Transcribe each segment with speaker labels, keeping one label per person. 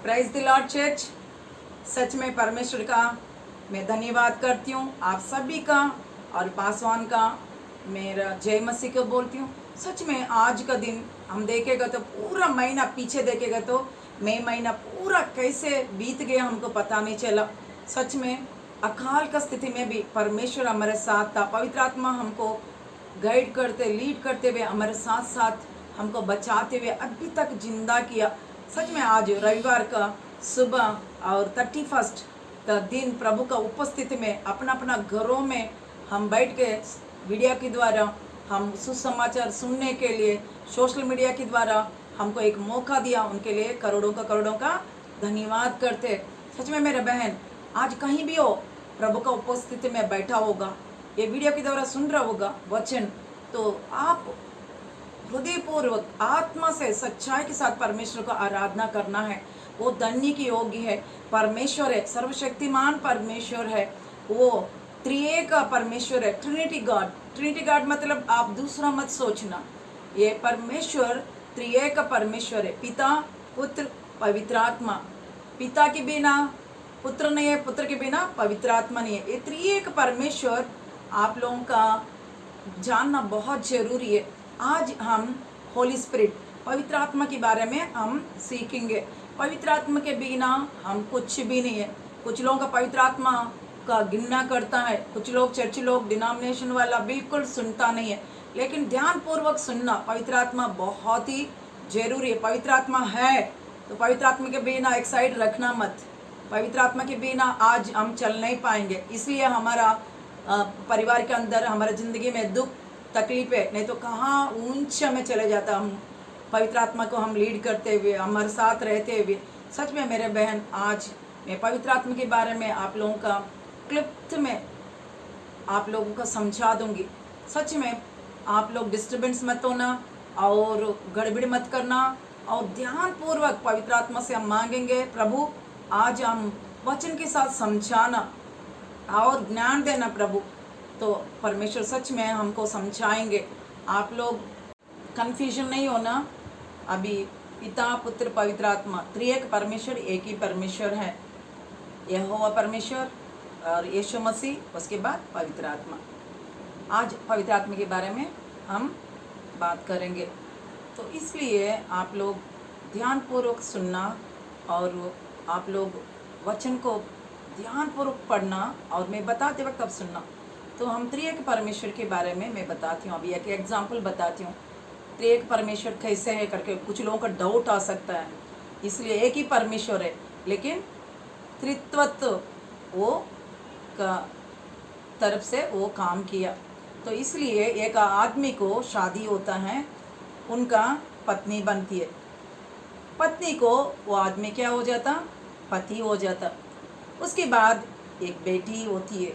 Speaker 1: Prize the Lord church. सच में परमेश्वर का मैं धन्यवाद करती हूँ, आप सभी का और पासवान का मेरा जय मसीह को बोलती हूँ। सच में आज का दिन हम देखेगा तो पूरा महीना पीछे देखेगा तो मई महीना पूरा कैसे बीत गया हमको पता नहीं चला। सच में अकाल का स्थिति में भी परमेश्वर हमारे साथ था। पवित्र आत्मा हमको गाइड करते लीड करते हुए हमारे साथ साथ हमको बचाते हुए अभी तक जिंदा किया। सच में आज रविवार का सुबह और 31 का दिन प्रभु का उपस्थिति में अपना अपना घरों में हम बैठ के मीडिया के द्वारा हम सुसमाचार सुनने के लिए सोशल मीडिया के द्वारा हमको एक मौका दिया, उनके लिए करोड़ों का धन्यवाद करते। सच में मेरा बहन आज कहीं भी हो प्रभु का उपस्थिति में बैठा होगा, ये वीडियो के द्वारा सुन रहा होगा वचन, तो आप हृदयपूर्वक आत्मा से सच्चाई के साथ परमेश्वर को आराधना करना है। वो धन्य की योग्य है। परमेश्वर है, सर्वशक्तिमान परमेश्वर है, वो त्रिएक परमेश्वर है, ट्रिनिटी गॉड। ट्रिनिटी गॉड मतलब आप दूसरा मत सोचना, ये परमेश्वर त्रिएक परमेश्वर है, पिता पुत्र पवित्र आत्मा। पिता के बिना पुत्र नहीं है, पुत्र के बिना पवित्र आत्मा नहीं है। ये त्रिएक परमेश्वर आप लोगों का जानना बहुत जरूरी है। आज हम होली स्पिरिट पवित्र आत्मा के बारे में हम सीखेंगे। पवित्र आत्मा के बिना हम कुछ भी नहीं है। कुछ लोगों का पवित्र आत्मा का गिनना करता है, कुछ लोग चर्च लोग डिनोमिनेशन वाला बिल्कुल सुनता नहीं है, लेकिन ध्यान पूर्वक सुनना। पवित्र आत्मा बहुत ही जरूरी है। पवित्र आत्मा है तो पवित्र आत्मा के बिना एक साइड रखना मत। पवित्र आत्मा के बिना आज हम चल नहीं पाएंगे। इसलिए हमारा परिवार के अंदर हमारा ज़िंदगी में दुख तकलीफ है, नहीं तो कहाँ ऊंचा में चले जाता। हम पवित्र आत्मा को हम लीड करते हुए हमारे साथ रहते हुए। सच में मेरे बहन आज मैं पवित्र आत्मा के बारे में आप लोगों का क्लिप्त में आप लोगों को समझा दूंगी। सच में आप लोग डिस्टर्बेंस मत होना और गड़बड़ी मत करना और ध्यान पूर्वक पवित्र आत्मा से हम मांगेंगे, प्रभु आज हम वचन के साथ समझाना और ज्ञान देना प्रभु, तो परमेश्वर सच में हमको समझाएंगे। आप लोग कन्फ्यूजन नहीं होना। अभी पिता पुत्र पवित्र आत्मा त्रिएक परमेश्वर एक ही परमेश्वर है, यहोवा परमेश्वर और यीशु मसीह, उसके बाद पवित्र आत्मा। आज पवित्र आत्मा के बारे में हम बात करेंगे, तो इसलिए आप लोग ध्यानपूर्वक सुनना और आप लोग वचन को ध्यानपूर्वक पढ़ना और मैं बताते वक्त अब सुनना। तो हम त्रिएक परमेश्वर के बारे में मैं बताती हूँ। अभी एक एग्जाम्पल बताती हूँ, त्रिएक परमेश्वर कैसे है करके कुछ लोगों का डाउट आ सकता है। इसलिए एक ही परमेश्वर है लेकिन त्रित्वत्व वो का तरफ से वो काम किया। तो इसलिए एक आदमी को शादी होता है, उनका पत्नी बनती है, पत्नी को वो आदमी क्या हो जाता, पति हो जाता। उसके बाद एक बेटी होती है,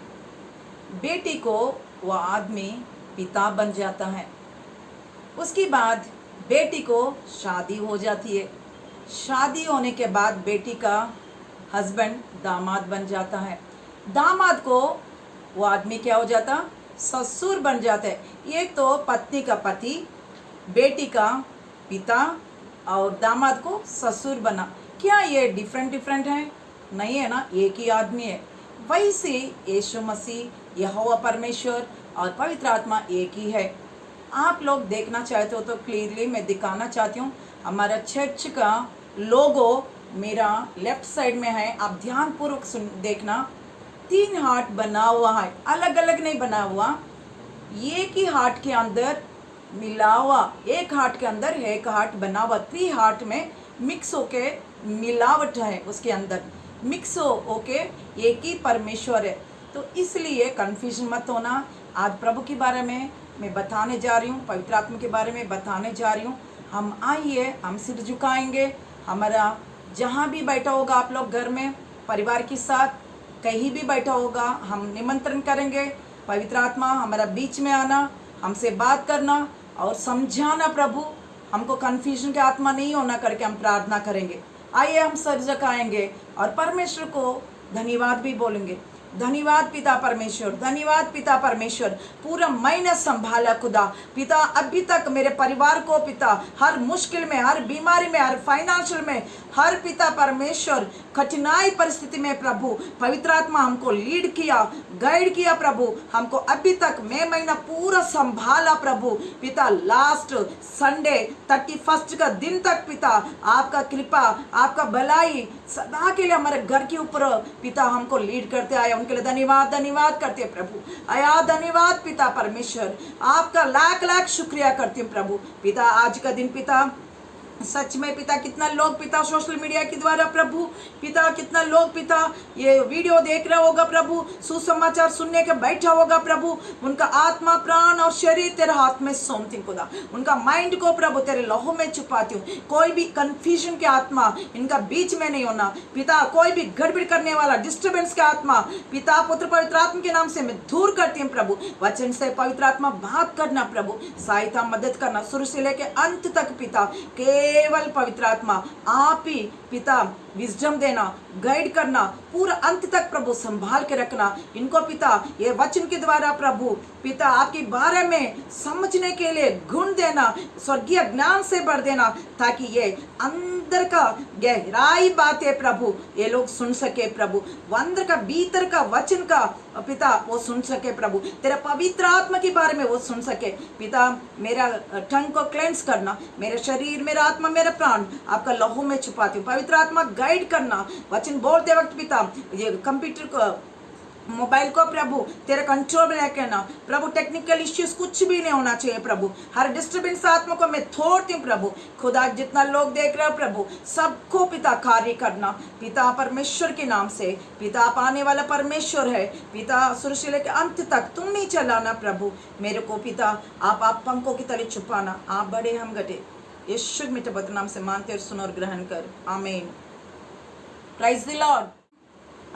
Speaker 1: बेटी को वह आदमी पिता बन जाता है। उसके बाद बेटी को शादी हो जाती है, शादी होने के बाद बेटी का हस्बैंड दामाद बन जाता है, दामाद को वो आदमी क्या हो जाता, ससुर बन जाता है। एक तो पत्नी का पति, बेटी का पिता और दामाद को ससुर बना। क्या ये डिफरेंट है? नहीं है ना, एक ही आदमी है। वैसे यीशु मसीह यहोवा परमेश्वर और पवित्र आत्मा एक ही है। आप लोग देखना चाहते हो तो क्लियरली मैं दिखाना चाहती हूँ। हमारा चर्च का लोगो मेरा लेफ्ट साइड में है, आप ध्यानपूर्वक सुन देखना। 3 हार्ट बना हुआ है, अलग अलग नहीं बना हुआ, एक ही हार्ट के अंदर मिला हुआ, एक हार्ट के अंदर एक हार्ट बना हुआ, 3 हार्ट में मिक्स होके मिलावट है, उसके अंदर मिक्स होके एक ही परमेश्वर है। तो इसलिए कन्फ्यूजन मत होना। आज प्रभु के बारे में मैं बताने जा रही हूँ, पवित्र आत्मा के बारे में बताने जा रही हूँ। हम आइए, हम सिर झुकाएंगे। हमारा जहाँ भी बैठा होगा, आप लोग घर में परिवार के साथ कहीं भी बैठा होगा, हम निमंत्रण करेंगे पवित्र आत्मा हमारा बीच में आना, हमसे बात करना और समझाना। प्रभु हमको कन्फ्यूजन का आत्मा नहीं होना करके हम प्रार्थना करेंगे। आइए हम सर झुकाएंगे और परमेश्वर को धन्यवाद भी बोलेंगे। धन्यवाद पिता परमेश्वर, धन्यवाद पिता परमेश्वर। पूरा महीना संभाला खुदा पिता, अभी तक मेरे परिवार को पिता हर मुश्किल में, हर बीमारी में, हर फाइनेंशियल में, हर पिता परमेश्वर कठिनाई परिस्थिति में प्रभु पवित्र आत्मा हमको लीड किया, गाइड किया प्रभु। हमको अभी तक मई महीना पूरा संभाला प्रभु पिता। लास्ट संडे 31 का दिन तक पिता आपका कृपा, आपका भलाई सदा के लिए हमारे घर के ऊपर पिता हमको लीड करते आया। उनके लिए धन्यवाद, धन्यवाद करते हैं प्रभु। आया धन्यवाद पिता परमेश्वर, आपका लाख लाख शुक्रिया करती हूँ प्रभु पिता। आज का दिन पिता सच में पिता कितना लोग पिता सोशल मीडिया के द्वारा प्रभु पिता कितना लोग पिता ये वीडियो देख रहा होगा प्रभु, सुसमाचार सुनने के बैठा होगा प्रभु। उनका आत्मा प्राण और शरीर तेरे हाथ में सौंपती हूँ खुदा। उनका माइंड को प्रभु तेरे लहू में छुपाती हूँ। कोई भी कंफ्यूजन के आत्मा इनका बीच में नहीं होना पिता। कोई भी गड़बड़ करने वाला डिस्टर्बेंस का आत्मा पिता पुत्र पवित्र आत्मा के नाम से मैं दूर करती हूँ प्रभु। वचन से पवित्र आत्मा बात करना प्रभु, सहायता मदद करना शुरू से लेके अंत तक पिता। केवल पवित्र आत्मा आप ही पिता विजडम देना, गाइड करना, पूरा अंत तक प्रभु संभाल के रखना इनको पिता। ये वचन के द्वारा प्रभु पिता आपके बारे में समझने के लिए गुण देना, स्वर्गीय ज्ञान से भर देना, ताकि ये अंदर का गहराई बातें प्रभु ये लोग सुन सके प्रभु। वो अंदर का भीतर का वचन का पिता वो सुन सके प्रभु। तेरा पवित्र आत्मा के बारे में वो सुन सके पिता। मेरा टंग को क्लेंस करना, मेरे शरीर, मेरा आत्मा, मेरा प्राण आपका लहू में छुपाती हूँ। पवित्र आत्मा गाइड करना, वचन बोलते वक्त पिता ये कंप्यूटर को, मोबाइल को प्रभु तेरे कंट्रोल में रखना प्रभु। टेक्निकल इश्यूज कुछ भी नहीं होना चाहिए प्रभु। हर डिस्टर्बेंस आत्मा को मैं छोड़ती हूँ प्रभु खुदा। जितना लोग देख रहे हो प्रभु सबको पिता कार्य करना पिता परमेश्वर के नाम से पिता। आप आने वाला परमेश्वर है पिता, शुरू से लेकर अंत तक तुम ही चलाना प्रभु मेरे को पिता। आप पंखों की तले छुपाना, आप बड़े हम घटे। यीशु मिटे पवित्र नाम से मानते और सुनो और ग्रहण कर, आमीन। Praise the lord.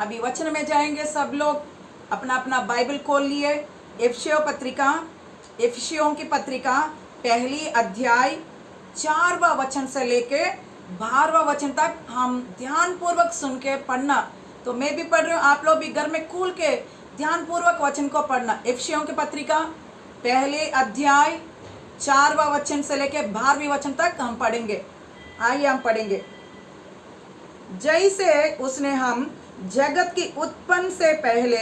Speaker 1: अभी वचन में जाएंगे सब लोग। अपना अपना बाइबल खोल लिए। एफिसियों की पत्रिका पहली अध्याय 4वां वचन से लेके 12वां वचन तक हम ध्यान पूर्वक सुन के पढ़ना। तो मैं भी पढ़ रही हूँ, आप लोग भी घर में खोल के ध्यान पूर्वक वचन को पढ़ना। एफिसियों की पत्रिका पहले अध्याय 4वां वचन से लेके 12वें वचन तक हम पढ़ेंगे। आइए हम पढ़ेंगे। जैसे उसने हम जगत की उत्पन्न से पहले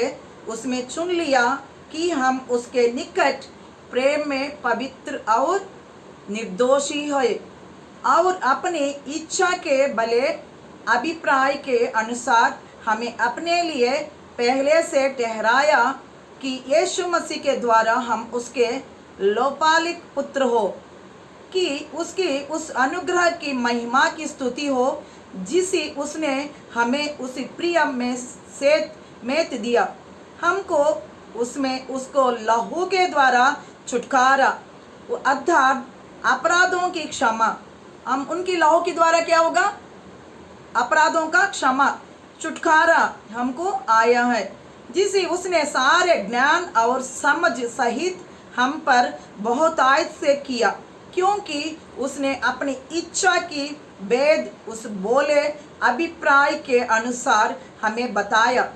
Speaker 1: उसमें चुन लिया कि हम उसके निकट प्रेम में पवित्र और निर्दोषी होए, और अपनी इच्छा के भले अभिप्राय के अनुसार हमें अपने लिए पहले से ठहराया कि यीशु मसीह के द्वारा हम उसके लोपालिक पुत्र हो, कि उसकी उस अनुग्रह की महिमा की स्तुति हो जिसे उसने हमें उसी प्रिय में सेत दिया। हमको उसमें उसको लहू के द्वारा छुटकारा, अर्थात अपराधों की क्षमा। हम उनकी लहू के द्वारा क्या होगा? अपराधों का क्षमा, छुटकारा हमको आया है, जिसे उसने सारे ज्ञान और समझ सहित हम पर बहुत आयत से किया, क्योंकि उसने अपनी इच्छा की भेद उस बोले अभिप्राय के अनुसार हमें बताया,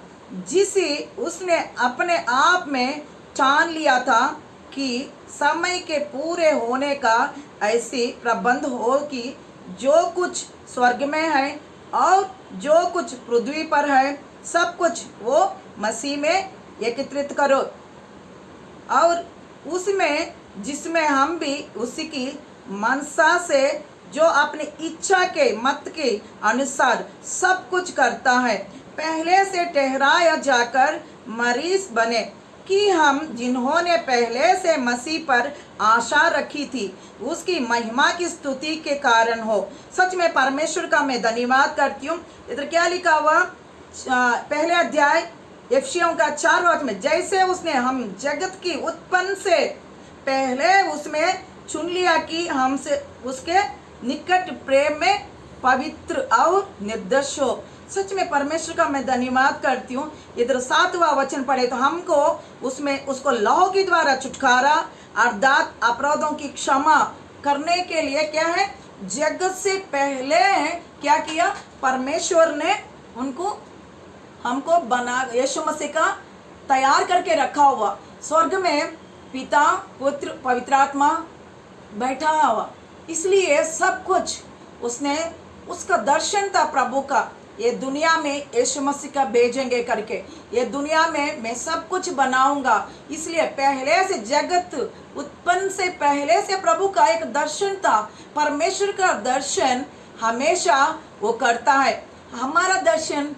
Speaker 1: जिसे उसने अपने आप में ठान लिया था कि समय के पूरे होने का ऐसी प्रबंध हो कि जो कुछ स्वर्ग में है और जो कुछ पृथ्वी पर है सब कुछ वो मसीह में एकत्रित करो, और उसमें जिसमें हम भी उसी की मनसा से जो अपनी इच्छा के मत के अनुसार सब कुछ करता है, पहले से ठहराया जाकर मरीज बने, कि हम जिन्होंने पहले से मसीह पर आशा रखी थी उसकी महिमा की स्तुति के कारण हो। सच में परमेश्वर का मैं धन्यवाद करती हूँ। इधर क्या लिखा हुआ? पहले अध्याय एफिसियों का 4वां वचन में, जैसे उसने हम जगत की उत्पन्न से पहले उसमें चुन लिया कि हमसे उसके निकट प्रेम में पवित्र और निर्दोष हो। सच में परमेश्वर का मैं धन्यवाद करती हूँ। इधर 7वां वचन पढ़े तो हमको उसमें उसको लहू के द्वारा छुटकारा अर्थात अपराधों की क्षमा करने के लिए क्या है? जगत से पहले क्या किया? परमेश्वर ने उनको हमको बना, यीशु मसीह का तैयार करके रखा हुआ। स्वर्ग में पिता, पुत्र, पवित्र आत्मा बैठा हुआ, इसलिए सब कुछ उसने, उसका दर्शन था प्रभु का, ये दुनिया में यीशु मसीह का भेजेंगे करके, ये दुनिया में मैं सब कुछ बनाऊंगा। इसलिए पहले से, जगत उत्पन्न से पहले से प्रभु का एक दर्शन था। परमेश्वर का दर्शन हमेशा वो करता है। हमारा दर्शन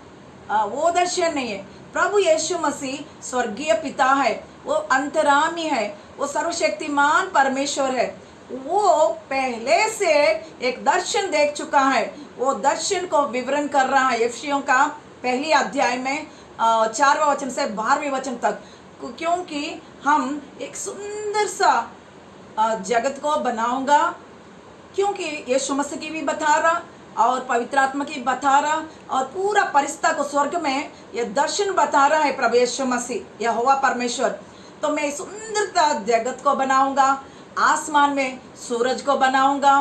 Speaker 1: वो दर्शन नहीं है। प्रभु यीशु मसीह स्वर्गीय पिता है, वो अंतरामी है, वो सर्वशक्तिमान परमेश्वर है। वो पहले से एक दर्शन देख चुका है, वो दर्शन को विवरण कर रहा है एफिसियों का पहली अध्याय में 4वें वचन से 12वें वचन तक। क्योंकि हम एक सुंदर सा जगत को बनाऊंगा, क्योंकि यीशु मसीह की भी बता रहा और पवित्र आत्मा की बता रहा और पूरा परिस्थिति को स्वर्ग में ये दर्शन बता रहा है प्रभु यीशु मसीह, यहोवा परमेश्वर। तो मैं सुंदरता जगत को बनाऊंगा, आसमान में सूरज को बनाऊंगा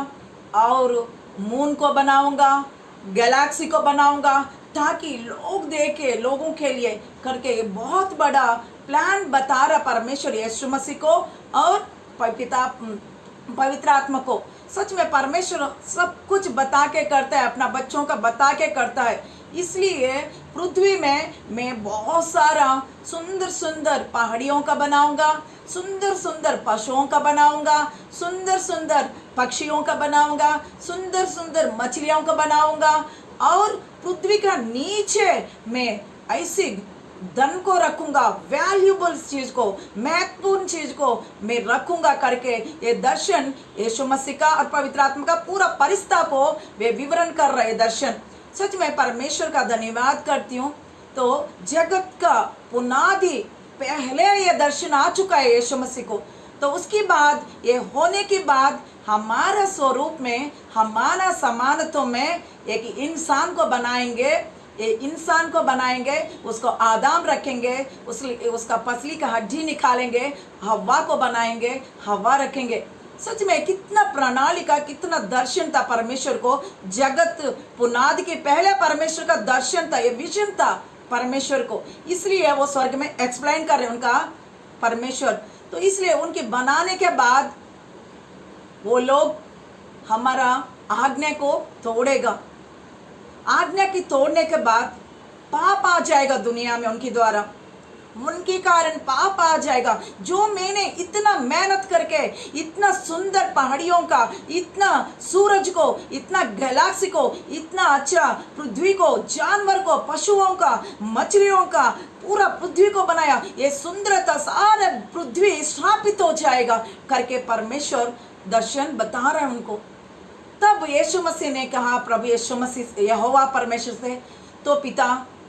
Speaker 1: और मून को बनाऊंगा, गैलेक्सी को बनाऊंगा, ताकि लोग देखे, लोगों के लिए करके बहुत बड़ा प्लान बता रहा परमेश्वर यीशु मसीह को और पवित्र आत्मा को। सच में परमेश्वर सब कुछ बता के करता है, अपना बच्चों का बता के करता है। इसलिए पृथ्वी में मैं बहुत सारा सुंदर सुंदर पहाड़ियों का बनाऊंगा, सुंदर सुंदर पशुओं का बनाऊंगा, सुंदर सुंदर पक्षियों का बनाऊंगा, सुंदर सुंदर मछलियों का बनाऊंगा, और पृथ्वी का नीचे मैं ऐसी धन को रखूंगा, वैल्यूबल चीज को, महत्वपूर्ण चीज को मैं रखूंगा करके ये दर्शन यीशु मसीह का और पवित्र आत्मा का पूरा परिस्थिति को वे विवरण कर रहे दर्शन। सच में परमेश्वर का धन्यवाद करती हूँ। तो जगत का बुनियादी पहले ये दर्शन आ चुका है यीशु मसीह को। तो उसके बाद ये होने के बाद हमारा स्वरूप में, हमारा समानत्व में एक इंसान को बनाएंगे, ये इंसान को बनाएंगे, उसको आदाम रखेंगे, उसका पसली का हड्डी निकालेंगे, हवा को बनाएंगे, हवा रखेंगे। सच में कितना प्रणाली का, कितना दर्शन था परमेश्वर को। जगत पुनाद के पहले परमेश्वर का दर्शन था, ये विजन था परमेश्वर को। इसलिए वो स्वर्ग में एक्सप्लेन कर रहे उनका परमेश्वर। तो इसलिए उनके बनाने के बाद वो लोग हमारा आज्ञा को तोड़ेगा। आज्ञा की तोड़ने के बाद पाप आ जाएगा दुनिया में उनके द्वारा, उनके कारण पाप आ जाएगा। जो मैंने इतना मेहनत करके इतना सुंदर पहाड़ियों का, इतना सूरज को, इतना गैलेक्सी को, इतना अच्छा पृथ्वी को, जानवर को, पशुओं का, मछलियों का, पूरा पृथ्वी को बनाया, ये सुंदरता सारा पृथ्वी स्थापित हो जाएगा करके परमेश्वर दर्शन बता रहे हैं उनको। तब यीशु मसीह ने कहा, प्रभु यीशु मसीह यहोवा परमेश्वर से, तो पिता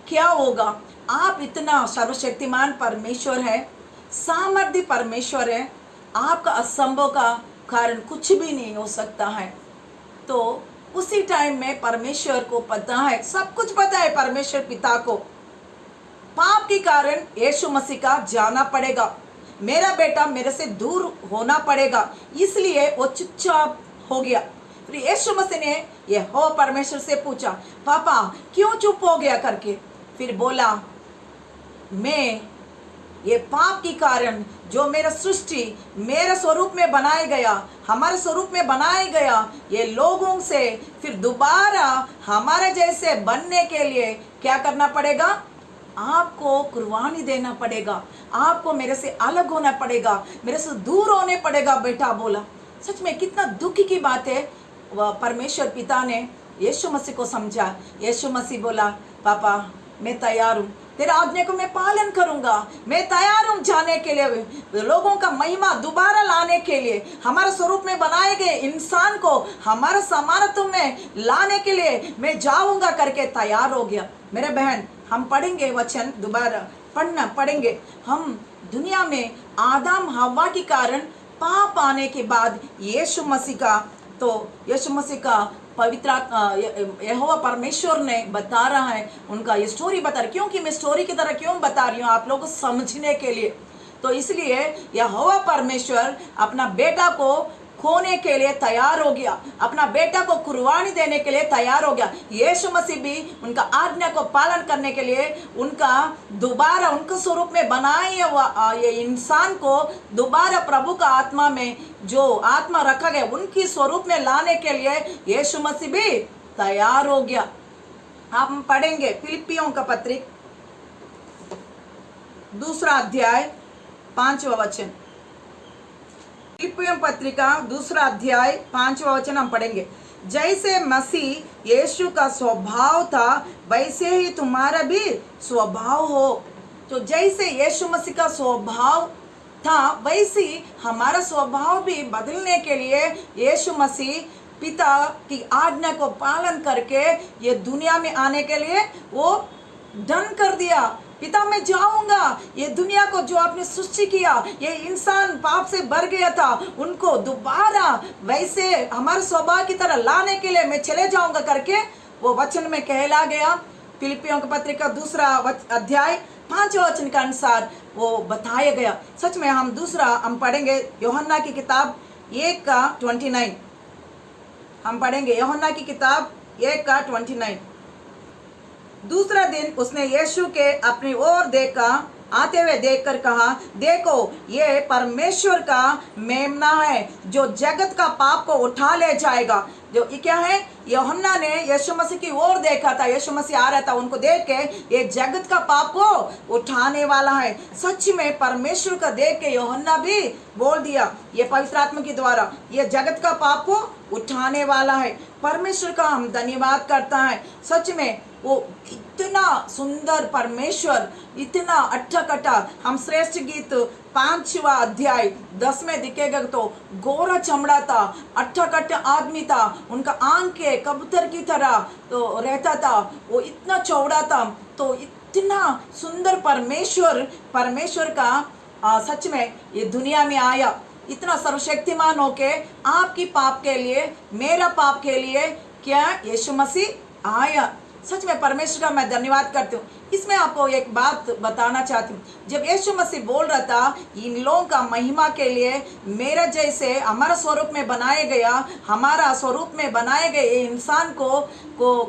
Speaker 1: क्या होगा, आप इतना सर्वशक्तिमान परमेश्वर है, सामर्थ्य परमेश्वर है, आपका असंभव का कारण कुछ भी नहीं हो सकता है। तो उसी टाइम में परमेश्वर को पता है, सब कुछ पता है परमेश्वर पिता को, पाप के कारण यीशु मसीह का जाना पड़ेगा, मेरा बेटा मेरे से दूर होना पड़ेगा। इसलिए वो चुपचाप हो गया। फिर यीशु मसीह ने यहोवा परमेश्वर से पूछा, पापा क्यों चुप हो गया करके। फिर बोला, मैं ये पाप के कारण जो मेरा सृष्टि मेरे स्वरूप में बनाया गया, हमारे स्वरूप में बनाया गया, ये लोगों से फिर दोबारा हमारे जैसे बनने के लिए क्या करना पड़ेगा, आपको कुर्बानी देना पड़ेगा, आपको मेरे से अलग होना पड़ेगा, मेरे से दूर होने पड़ेगा बेटा बोला। सच में कितना दुख की बात है। वह परमेश्वर पिता ने यीशु मसीह को समझा। यीशु मसीह बोला, पापा मैं तैयार हूँ, तेरा आज्ञा को मैं पालन करूंगा, मैं तैयार हूँ जाने के लिए, लोगों का महिमा दोबारा लाने के लिए, हमारे स्वरूप में बनाए गए इंसान को हमारे समानत्व में लाने के लिए मैं जाऊंगा करके तैयार हो गया। मेरे बहन, हम पढ़ेंगे वचन, दोबारा पढ़ेंगे। हम दुनिया में आदम हव्वा के कारण पाप आने के बाद यीशु मसीह का, तो यीशु मसीह का पवित्र यहोवा परमेश्वर ने बता रहा है, उनका ये स्टोरी बता रहा है। क्योंकि मैं स्टोरी की तरह क्यों बता रही हूँ, आप लोगों को समझने के लिए। तो इसलिए यहोवा परमेश्वर अपना बेटा को खोने के लिए तैयार हो गया, अपना बेटा को कुर्बानी देने के लिए तैयार हो गया। यीशु मसीह भी उनका आज्ञा को पालन करने के लिए उनका दोबारा उनके स्वरूप में बनाए हुआ ये इंसान को दोबारा प्रभु का आत्मा में जो आत्मा रखा गया उनकी स्वरूप में लाने के लिए यीशु मसीह भी तैयार हो गया। हम पढ़ेंगे फिलिपियों का पत्रिक 2 अध्याय 5वां वचन। फिलिपियों पत्रिका 2 अध्याय 5वां वचन हम पढ़ेंगे। जैसे मसीह यीशु का स्वभाव था वैसे ही तुम्हारा भी स्वभाव हो। तो जैसे यीशु मसीह का स्वभाव था वैसे ही हमारा स्वभाव भी बदलने के लिए यीशु मसीह पिता की आज्ञा को पालन करके ये दुनिया में आने के लिए वो डन कर दिया। पिता मैं जाऊंगा, ये दुनिया को जो आपने सृष्टि किया, ये इंसान पाप से भर गया था, उनको दोबारा वैसे हमारे स्वभाव की तरह लाने के लिए मैं चले जाऊंगा करके वो वचन में कहला गया। फिलिपियों की पत्रिका 2 अध्याय 5वें वचन के अनुसार वो बताया गया। सच में हम पढ़ेंगे यूहन्ना की किताब 1:29। हम पढ़ेंगे यूहन्ना की किताब 1:29। दूसरा दिन उसने यीशु के अपनी ओर देखा, आते हुए देखकर कहा, देखो ये परमेश्वर का मेमना है जो जगत का पाप को उठा ले जाएगा। जो ये क्या है, यूहन्ना ने यीशु मसीह की ओर देखा था, यीशु मसीह आ रहा था, उनको देख के ये जगत का पाप को उठाने वाला है। सच में परमेश्वर का देख के यूहन्ना भी बोल दिया, ये पवित्र आत्मा के द्वारा ये जगत का पाप को उठाने वाला है। परमेश्वर का हम धन्यवाद करता है। सच में वो इतना सुंदर परमेश्वर, इतना अट्ठा कट्टा। हम श्रेष्ठ गीत 5वां अध्याय 10 में दिखेगा तो गोरा चमड़ा था, अट्ठा कट्टा आदमी था, उनका आंखें कबूतर की तरह तो रहता था, वो इतना चौड़ा था। तो इतना सुंदर परमेश्वर का सच में ये दुनिया में आया, इतना सर्वशक्तिमान होके आपकी पाप के लिए, मेरा पाप के लिए क्या यीशु मसीह आया। सच में परमेश्वर का मैं धन्यवाद करती हूँ। इसमें आपको एक बात बताना चाहती हूँ, जब यीशु मसीह बोल रहा था इन लोगों का महिमा के लिए मेरा जैसे हमारा स्वरूप में बनाए गया, हमारा स्वरूप में बनाए गए इंसान को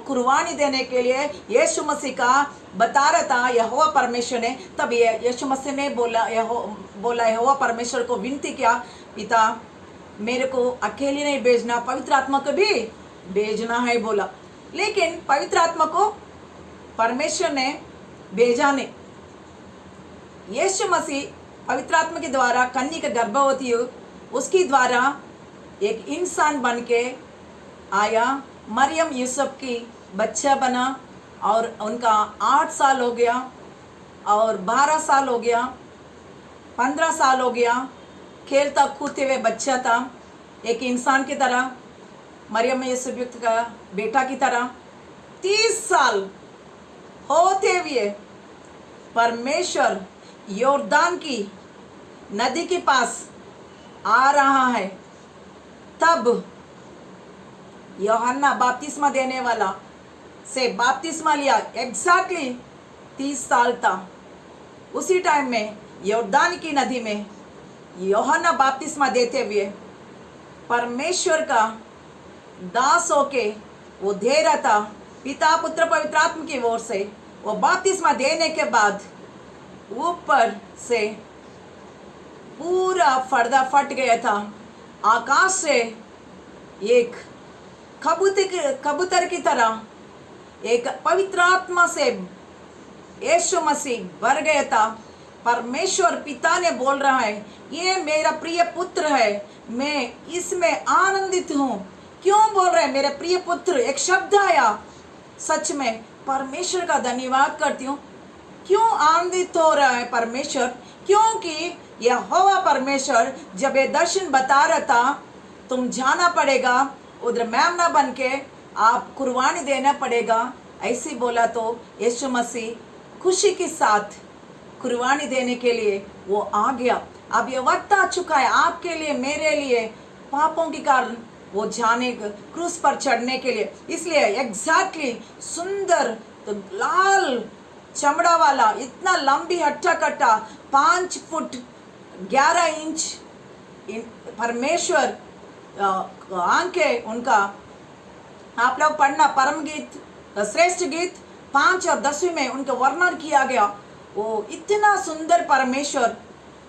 Speaker 1: कुर्बानी देने के लिए यीशु मसीह का बता रहा था यहोवा परमेश्वर ने। तब यीशु मसीह ने बोला यहोवा परमेश्वर को विनती किया, पिता मेरे को अकेले नहीं भेजना, पवित्र आत्मा को भी भेजना है बोला। लेकिन पवित्र आत्मा को परमेश्वर ने भेजा नहीं। यीशु मसीह पवित्र आत्मा के द्वारा कन्या का गर्भवती हो, उसके द्वारा एक इंसान बन के आया, मरियम यूसुफ की बच्चा बना और उनका 8 साल हो गया और 12 साल हो गया, 15 साल हो गया, खेलता कूदते हुए बच्चा था, एक इंसान की तरह, मरियम यूसुफ का बेटा की तरह। 30 साल होते हुए परमेश्वर योर्दान की नदी के पास आ रहा है। तब यूहन्ना बपतिस्मा देने वाला से बपतिस्मा लिया, एग्जैक्टली 30 साल था। उसी टाइम में योर्दान की नदी में यूहन्ना बपतिस्मा देते हुए परमेश्वर का दास होके वो दे रहा था, पिता पुत्र पवित्र आत्मा की ओर से। वो बपतिस्मा देने के बाद ऊपर से पूरा पर्दा फट गया था, आकाश से एक कबूतर की तरह एक पवित्र आत्मा से यीशु मसीह भर गया था। परमेश्वर पिता ने बोल रहा है, ये मेरा प्रिय पुत्र है, मैं इसमें आनंदित हूँ। क्यों बोल रहे हैं मेरे प्रिय पुत्र, एक शब्द आया। सच में परमेश्वर का धन्यवाद करती हूँ। क्यों आनंदित हो रहा है परमेश्वर? क्योंकि यहोवा परमेश्वर जब ये दर्शन बता रहा था, तुम जाना पड़ेगा उधर मेमना बन के, आप कुर्बानी देना पड़ेगा, ऐसे बोला तो यीशु मसीह खुशी के साथ कुर्बानी देने के लिए वो आ गया। अब ये वक्त आ चुका है आपके लिए, मेरे लिए, पापों के कारण वो जाने क्रूस पर चढ़ने के लिए। इसलिए एग्जैक्टली सुंदर तो लाल चमड़ा वाला, इतना लंबी हट्टा कट्टा 5 फुट 11 इंच परमेश्वर आंखें उनका आप लोग पढ़ना परम गीत श्रेष्ठ गीत 5 और 10 में उनका वर्णन किया गया। वो इतना सुंदर परमेश्वर,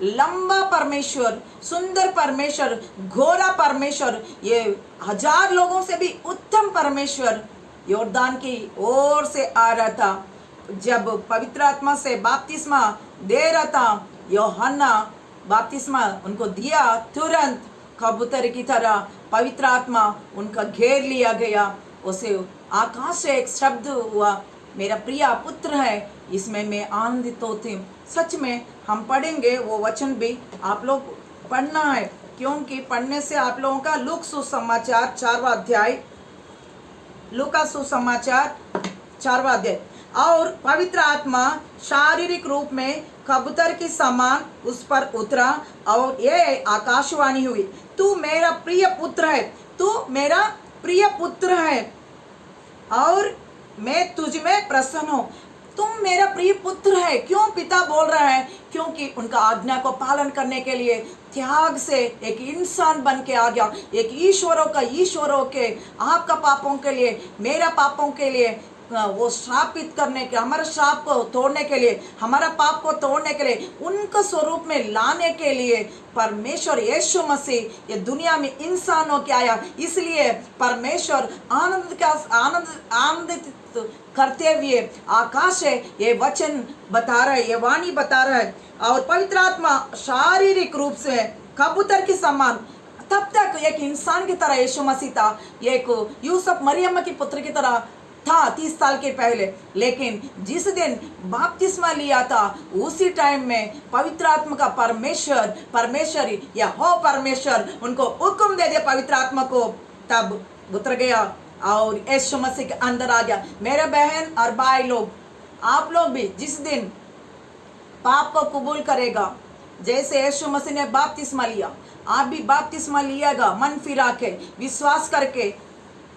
Speaker 1: लंबा परमेश्वर, सुंदर परमेश्वर, घोड़ा परमेश्वर, ये 1000 लोगों से भी उत्तम परमेश्वर योर्दान की ओर से आ रहा था। जब पवित्र आत्मा से बपतिस्मा दे रहा था यूहन्ना, बपतिस्मा उनको दिया, तुरंत कबूतर की तरह पवित्र आत्मा उनका घेर लिया गया। उसे आकाश से एक शब्द हुआ, मेरा प्रिय पुत्र है, इसमें मैं आनंदित होती हूँ। सच में हम पढ़ेंगे वो वचन भी आप लोग पढ़ना है, क्योंकि पढ़ने से आप लोगों का लूका सुसमाचार 4वां अध्याय, लूका सुसमाचार 4वां अध्याय, और पवित्र आत्मा शारीरिक रूप में कबूतर के समान उस पर उतरा और ये आकाशवाणी हुई, तू मेरा प्रिय पुत्र है, तू मेरा प्रिय पुत्र है और मैं तुझ में प्रसन्न हूँ। तुम मेरा प्रिय पुत्र है, क्यों पिता बोल रहा है? क्योंकि उनका आज्ञा को पालन करने के लिए त्याग से एक इंसान बन के आ गया, एक ईश्वरों के आपका पापों के लिए, मेरा पापों के लिए, वो श्रापित करने के, हमारे श्राप को तोड़ने के लिए, हमारा पाप को तोड़ने के लिए, उनका स्वरूप में लाने के लिए परमेश्वर यीशु मसीह ये दुनिया में इंसान हो के आया। इसलिए परमेश्वर आनंदित करते हुए आकाश से ये वचन बता रहा है, ये वाणी बता रहा है। और पवित्र आत्मा शारीरिक रूप से कबूतर के समान, तब तक एक इंसान की तरह यीशु मसीह था, एक यूसुफ मरियम की पुत्र की तरह था 30 साल के पहले, लेकिन जिस दिन बपतिस्मा लिया था उसी टाइम में पवित्र आत्मा का परमेश्वर या हो परमेश्वर उनको हुक्म दे दिया पवित्र आत्मा को, तब उतर गया और यीशु मसीह के अंदर आ गया। मेरे बहन और भाई लोग, आप लोग भी जिस दिन पाप को कबूल करेगा, जैसे यीशु मसीह ने बपतिस्मा लिया, आप भी बपतिस्मा लिएगा, मन फिरा के विश्वास करके,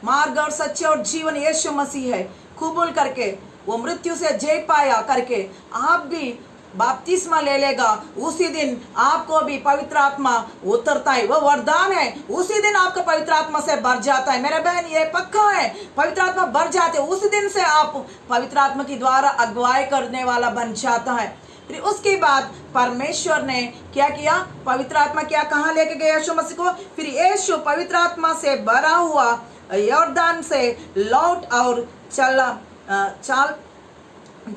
Speaker 1: मार्ग और सच्चे और जीवन यीशु मसीह है, कबूल करके वो मृत्यु से जय पाया करके आप भी बपतिस्मा ले लेगा, उसी दिन आपको भी पवित्र आत्मा उतरता है, वो वरदान है, उसी दिन आपका पवित्र आत्मा से भर जाता है। मेरे बहन ये पक्का है, पवित्र आत्मा भर जाते, उसी दिन से आप पवित्र आत्मा के द्वारा अगुवाई करने वाला बन जाता है। फिर उसके बाद परमेश्वर ने क्या किया, पवित्र आत्मा क्या कहाँ लेके गया यीशु मसीह को? फिर यीशु पवित्र आत्मा से भरा हुआ यॉर्दान से लौट और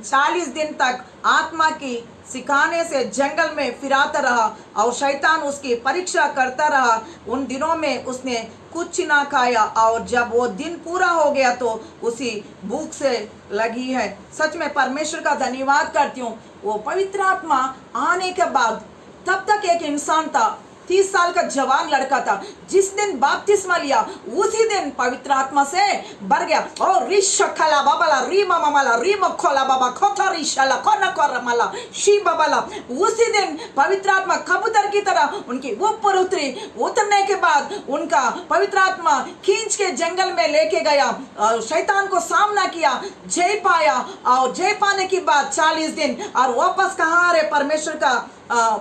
Speaker 1: 40 दिन तक आत्मा की सिखाने से जंगल में फिराता रहा और शैतान उसकी परीक्षा करता रहा। उन दिनों में उसने कुछ ना खाया और जब वो दिन पूरा हो गया तो उसी भूख से लगी है। सच में परमेश्वर का धन्यवाद करती हूँ। वो पवित्र आत्मा आने के बाद तब तक एक इंसान था, 30 साल का जवान लड़का था, जिस दिन बपतिस्मा लिया उसी दिन पवित्र आत्मा से भर गया। और रिशखला बाबला रीमा मामला रीमा खोला बाबा खोथा रिशला कोना कोरमला शी बाबला, उसी दिन पवित्र आत्मा कबूतर की तरह उनकी ऊपर उतरी। उतरने के बाद उनका पवित्र आत्मा खींच के जंगल में लेके गया और शैतान को सामना किया, जय पाया। और जय पाने के बाद 40 दिन और वापस कहाँ आ रहे?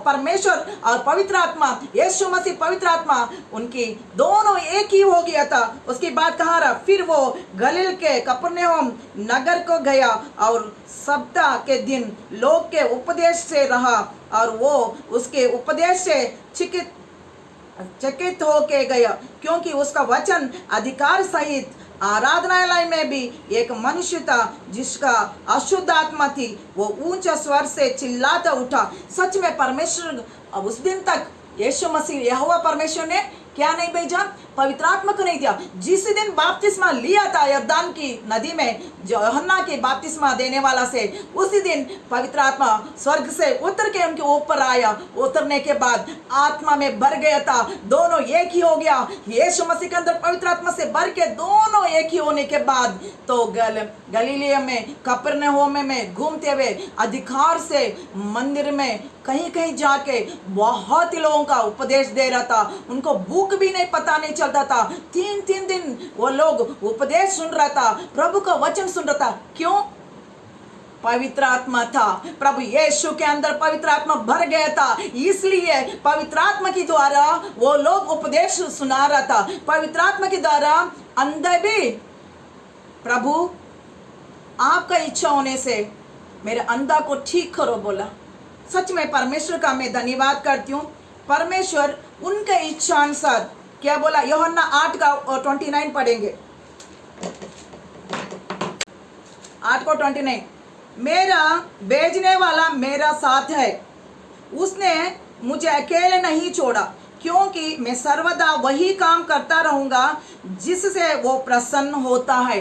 Speaker 1: परमेश्वर और पवित्र आत्मा, यीशु मसीह पवित्र आत्मा, उनकी दोनों एक ही हो गया था। उसके बाद कहाँ रहा? फिर वो गलील के कफरनहूम नगर को गया और सप्ताह के दिन लोग के उपदेश से रहा और वो उसके उपदेश से चकित होके गया, क्योंकि उसका वचन अधिकार सहित आराधनालय में भी एक मनुष्य था जिसका अशुद्ध आत्मा थी। वो ऊंचा स्वर से चिल्लाता उठा। सच में परमेश्वर अब उस दिन तक यीशु मसीह यहोवा परमेश्वर ने क्या नहीं भेजा? पवित्र आत्मा को नहीं दिया। जिस दिन बपतिस्मा लिया था यरदान की नदी में यूहन्ना के बपतिस्मा देने वाला से, उसी दिन पवित्र आत्मा स्वर्ग से उतर के उनके ऊपर आया। उतरने के बाद आत्मा में भर गया था, दोनों एक ही हो गया। यीशु मसीह के अंदर पवित्र आत्मा से भर के दोनों एक ही होने के बाद तो गलीलिया में कफरनहूम में घूमते हुए अधिकार से मंदिर में कहीं कहीं जाके बहुत ही लोगों का उपदेश दे रहा था। उनको भूख भी नहीं पता नहीं चलता था। 3 दिन वो लोग उपदेश सुन रहा था, प्रभु का वचन सुन रहा था। क्यों? पवित्र आत्मा था। प्रभु यीशु के अंदर पवित्र आत्मा भर गया था, इसलिए पवित्र आत्मा के द्वारा वो लोग उपदेश सुना रहा था। पवित्र आत्मा के द्वारा अंदर भी प्रभु आपका इच्छा होने से मेरे अंधा को ठीक करो बोला। सच में परमेश्वर का मैं धन्यवाद करती हूँ। परमेश्वर उनके इच्छा अनुसार क्या बोला, यूहन्ना 8:29 पढ़ेंगे, 8:29। मेरा भेजने वाला मेरा साथ है, उसने मुझे अकेले नहीं छोड़ा, क्योंकि मैं सर्वदा वही काम करता रहूंगा जिससे वो प्रसन्न होता है।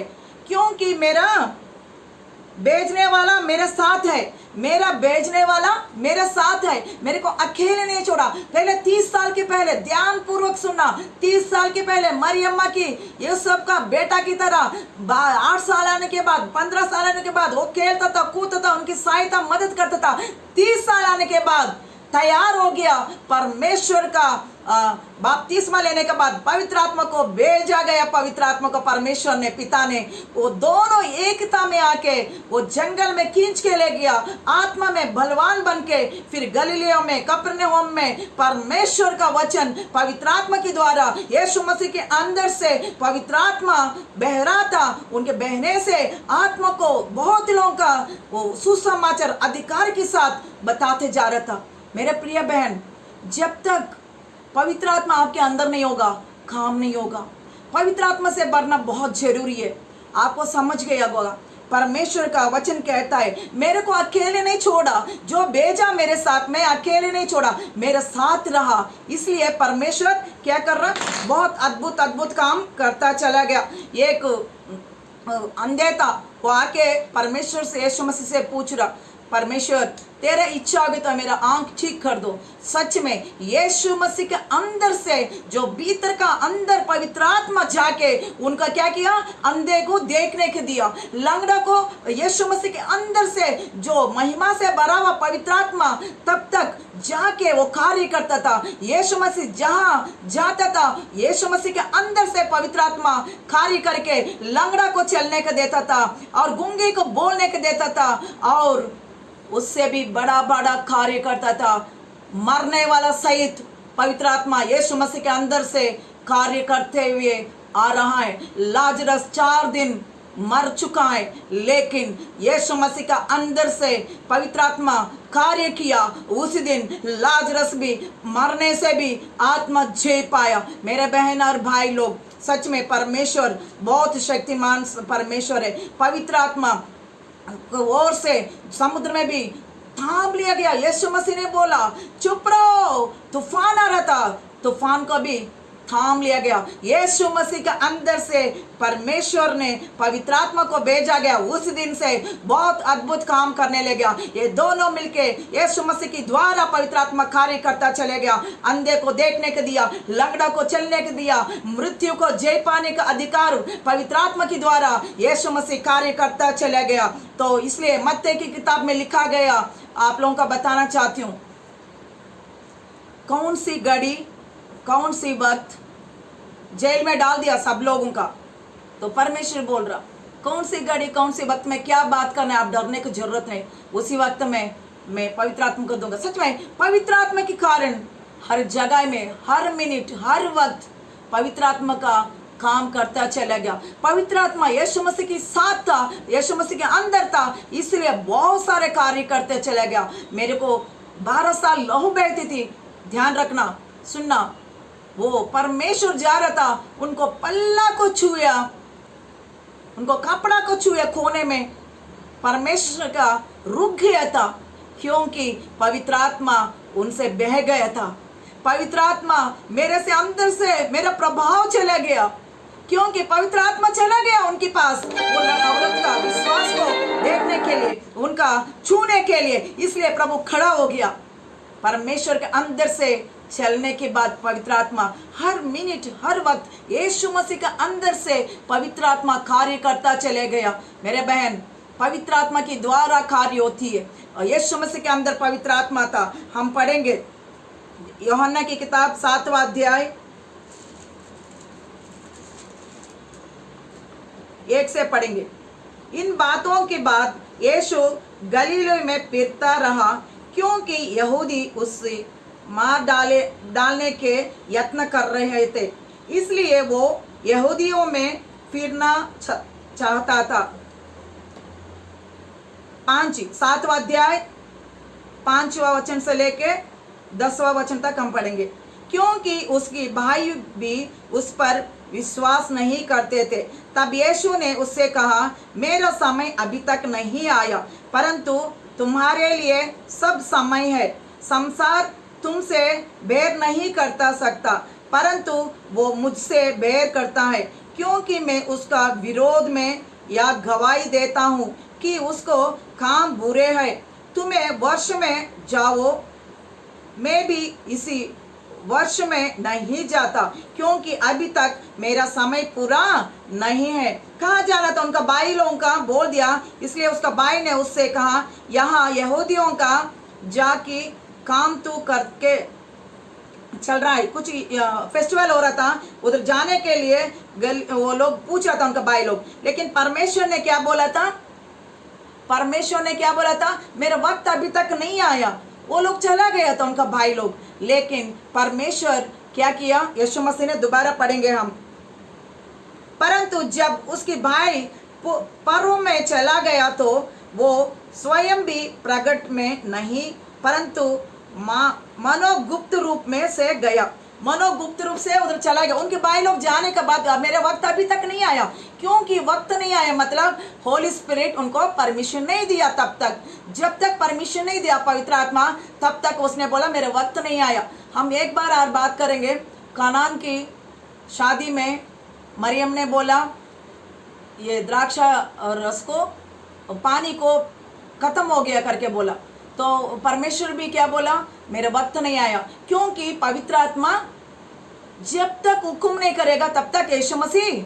Speaker 1: क्योंकि मेरा भेजने वाला मेरे साथ है, मेरा भेजने वाला मेरे साथ है, मेरे को अकेले नहीं छोड़ा। पहले 30 साल के पहले ध्यान पूर्वक सुनना, 30 साल के पहले मरियम्मा की यूसुफ का बेटा की तरह 8 साल आने के बाद, 15 साल आने के बाद वो खेलता था, कूदता था, उनकी सहायता मदद करता था। 30 साल आने के बाद तैयार हो गया, परमेश्वर का बपतिस्मा लेने के बाद पवित्र आत्मा को भेजा गया। पवित्र आत्मा को परमेश्वर ने, पिता ने, वो दोनों एकता में आके वो जंगल में खींच के ले गया, आत्मा में बलवान बन के। फिर गलीलियों में, कफरनहूम में परमेश्वर का वचन पवित्र आत्मा के द्वारा यीशु मसीह के अंदर से पवित्र आत्मा बह रहा था। उनके बहने से आत्मा को बहुत लोगों का वो सुसमाचार अधिकार के साथ बताते जा रहा था। मेरे प्रिय बहन, जब तक पवित्र आत्मा आपके अंदर नहीं होगा, काम नहीं होगा। पवित्र आत्मा से भरना बहुत जरूरी है। आपको समझ गया होगा, परमेश्वर का वचन कहता है मेरे को अकेले नहीं छोड़ा, जो भेजा मेरे साथ, मैं अकेले नहीं छोड़ा, मेरे साथ रहा। इसलिए परमेश्वर क्या कर रहा, बहुत अद्भुत अद्भुत काम करता चला गया। एक अंधे था, वो आके परमेश्वर से, यीशु मसीह से पूछ रहा, परमेश्वर तेरा इच्छा होगी तो मेरा आंख ठीक कर दो। सच में यीशु मसीह के अंदर से जो भीतर का अंदर पवित्र आत्मा जाके उनका क्या किया, अंधे को देखने के दिया, लंगड़ा को यीशु मसीह के अंदर से जो महिमा से भरा हुआ पवित्र आत्मा तब तक जाके वो कार्य करता था। यीशु मसीह जहाँ जाता था, यीशु मसीह के अंदर से पवित्र आत्मा कार्य करके लंगड़ा को चलने को देता था और गूंगे को बोलने को देता था, और उससे भी बड़ा बड़ा कार्य करता था। मरने वाला सहित पवित्र आत्मा यीशु मसीह के अंदर से कार्य करते हुए आ रहा है। लाजरस 4 दिन मर चुका है, लेकिन यीशु मसीह का अंदर से पवित्र आत्मा कार्य किया। उसी दिन लाजरस भी मरने से भी आत्मा जी पाया। मेरे बहन और भाई लोग, सच में परमेश्वर बहुत शक्तिमान परमेश्वर है। पवित्र आत्मा ओर से समुद्र में भी थाम लिया गया। यीशु मसीह ने बोला चुप रहो, तूफान आ रहा था, तूफान को भी थाम लिया गया। यीशु मसीह के अंदर से परमेश्वर ने पवित्र आत्मा को भेजा गया। उस दिन से बहुत अद्भुत काम करने लगा। ये दोनों मिलके यीशु मसीह की द्वारा पवित्र आत्मा कार्य करता चले गया। अंधे को देखने को दिया, लंगड़ा को चलने को दिया, मृत्यु को जय पाने का अधिकार पवित्र आत्मा की द्वारा यीशु मसीह कार्य करता चला गया। तो इसलिए मत्ती की किताब में लिखा गया, आप लोगों का बताना चाहती हूँ, कौन सी घड़ी, कौन सी वक्त जेल में डाल दिया सब लोगों का। तो परमेश्वर बोल रहा, कौन सी घड़ी, कौन सी वक्त में क्या बात करना है, आप डरने की जरूरत है। उसी वक्त में मैं पवित्र आत्मा को दूंगा। सच में पवित्र आत्मा के कारण हर जगह में, हर मिनट, हर वक्त पवित्र आत्मा का काम करता चला गया। पवित्र आत्मा यीशु मसीह के साथ था, यीशु मसीह के अंदर था, इसलिए बहुत सारे कार्य करते चला गया। मेरे को 12 साल लहू बहती थी। ध्यान रखना, सुनना, वो परमेश्वर जा रहा था, उनको पल्ला को छुआ, उनको कपड़ा को छुआ, कोने में परमेश्वर का रुक गया था, क्योंकि पवित्र आत्मा उनसे बह गया था। पवित्र आत्मा मेरे से अंदर से मेरा प्रभाव चला गया, क्योंकि पवित्र आत्मा चला गया उनके पास, वो औरत का विश्वास को देखने के लिए, उनका छूने के लिए। इसलिए प्रभु खड़ा हो गया। परमेश्वर के अंदर से चलने के बाद पवित्र आत्मा हर मिनट, हर वक्त यीशु मसीह के अंदर से पवित्र आत्मा कार्य करता चले गया। मेरे बहन, पवित्र आत्मा की द्वारा कार्य होती है, और यीशु मसीह के अंदर पवित्र आत्मा था। हम पढ़ेंगे यूहन्ना की किताब 7वां अध्याय 1 से पढ़ेंगे। इन बातों के बाद यीशु गलीले में फिरता रहा, क्योंकि यहूदी उससे मार डालने के यत्न कर रहे थे, इसलिए वो यहूदियों में फिरना चाहता था। 7वां अध्याय 5वां वचन से लेके 10वां वचन तक हम पढ़ेंगे। क्योंकि उसकी भाई भी उस पर विश्वास नहीं करते थे, तब यीशु ने उससे कहा, मेरा समय अभी तक नहीं आया, परंतु तुम्हारे लिए सब समय है। संसार तुमसे बैर नहीं करता सकता, परंतु वो मुझसे बैर करता है, क्योंकि मैं उसका विरोध में या गवाही देता हूँ कि उसको काम बुरे हैं। तुम्हें वर्ष में जाओ, मैं भी इसी वर्ष में नहीं जाता, क्योंकि अभी तक मेरा समय पूरा नहीं है। कहाँ जाना था? उनका भाई लोगों का बोल दिया, इसलिए उसका भाई ने उससे कहा, यहाँ यहूदियों का जाके काम तू करके चल रहा है। कुछ फेस्टिवल हो रहा था, उधर जाने के लिए वो लोग पूछ रहा था उनका भाई लोग, लेकिन परमेश्वर ने क्या बोला था? परमेश्वर ने क्या बोला था? मेरा वक्त अभी तक नहीं आया। वो लोग चला गया था उनका भाई लोग, लेकिन परमेश्वर क्या किया? यीशु मसीह ने, दोबारा पढ़ेंगे हम। परंतु जब उसकी भाई पर्व में चला गया तो वो स्वयं भी प्रकट में नहीं, परंतु मनोगुप्त रूप में से गया। मनोगुप्त रूप से उधर चला गया। उनके भाई लोग जाने के बाद, मेरा वक्त अभी तक नहीं आया। क्योंकि वक्त नहीं आया मतलब होली स्पिरिट उनको परमिशन नहीं दिया। तब तक, जब तक परमिशन नहीं दिया पवित्र आत्मा, तब तक उसने बोला मेरा वक्त नहीं आया। हम एक बार और बात करेंगे। कानान की शादी में मरियम ने बोला ये द्राक्षा रस को, पानी को खत्म हो गया करके बोला, तो परमेश्वर भी क्या बोला? मेरा वक्त नहीं आया। क्योंकि पवित्र आत्मा जब तक हुक्म नहीं करेगा तब तक यीशु मसीह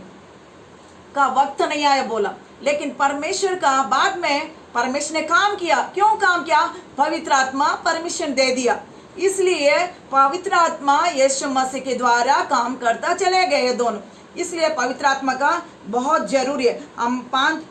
Speaker 1: का वक्त नहीं आया बोला। लेकिन परमेश्वर का बाद में परमेश्वर ने काम किया। क्यों काम किया? पवित्र आत्मा परमिशन दे दिया, इसलिए पवित्र आत्मा यीशु मसीह के द्वारा काम करता चले गए दोनों। इसलिए पवित्र आत्मा का बहुत जरूरी है। हम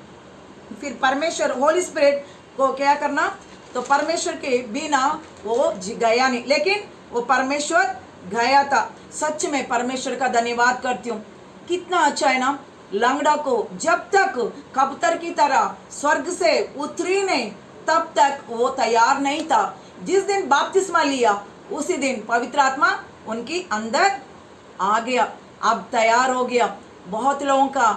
Speaker 1: फिर परमेश्वर होली स्पिरिट को क्या करना? तो परमेश्वर के बिना वो गया नहीं, लेकिन वो परमेश्वर गया था। सच में परमेश्वर का धन्यवाद करती हूँ। कितना अच्छा है ना। लंगड़ा को जब तक कबूतर की तरह स्वर्ग से उतरी नहीं, तब तक वो तैयार नहीं था। जिस दिन बपतिस्मा लिया उसी दिन पवित्र आत्मा उनकी अंदर आ गया, अब तैयार हो गया। बहुत लोगों का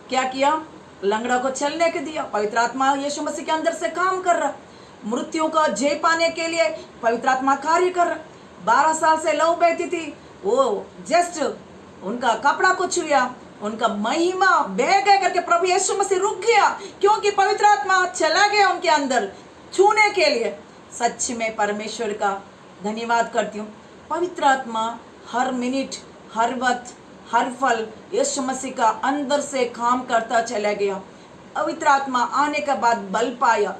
Speaker 1: क्या किया? लंगड़ा को चलने के दिया। पवित्र आत्मा यीशु मसीह के अंदर से काम कर रहा। मृत्यु का जय पाने के लिए पवित्र आत्मा कार्य कर रहा। 12 साल से लहू बहती थी, वो जस्ट उनका कपड़ा को छुआ, उनका महिमा बह गया करके प्रभु यीशु मसीह रुक गया, क्योंकि पवित्र आत्मा चला गया उनके अंदर छूने के लिए। सच में परमेश्वर का धन्यवाद करती हूँ। पवित्र आत्मा हर मिनट, हर वक्त, हर फल यीशु मसीह का अंदर से काम करता चला गया। पवित्र आत्मा आने के बाद बल पाया,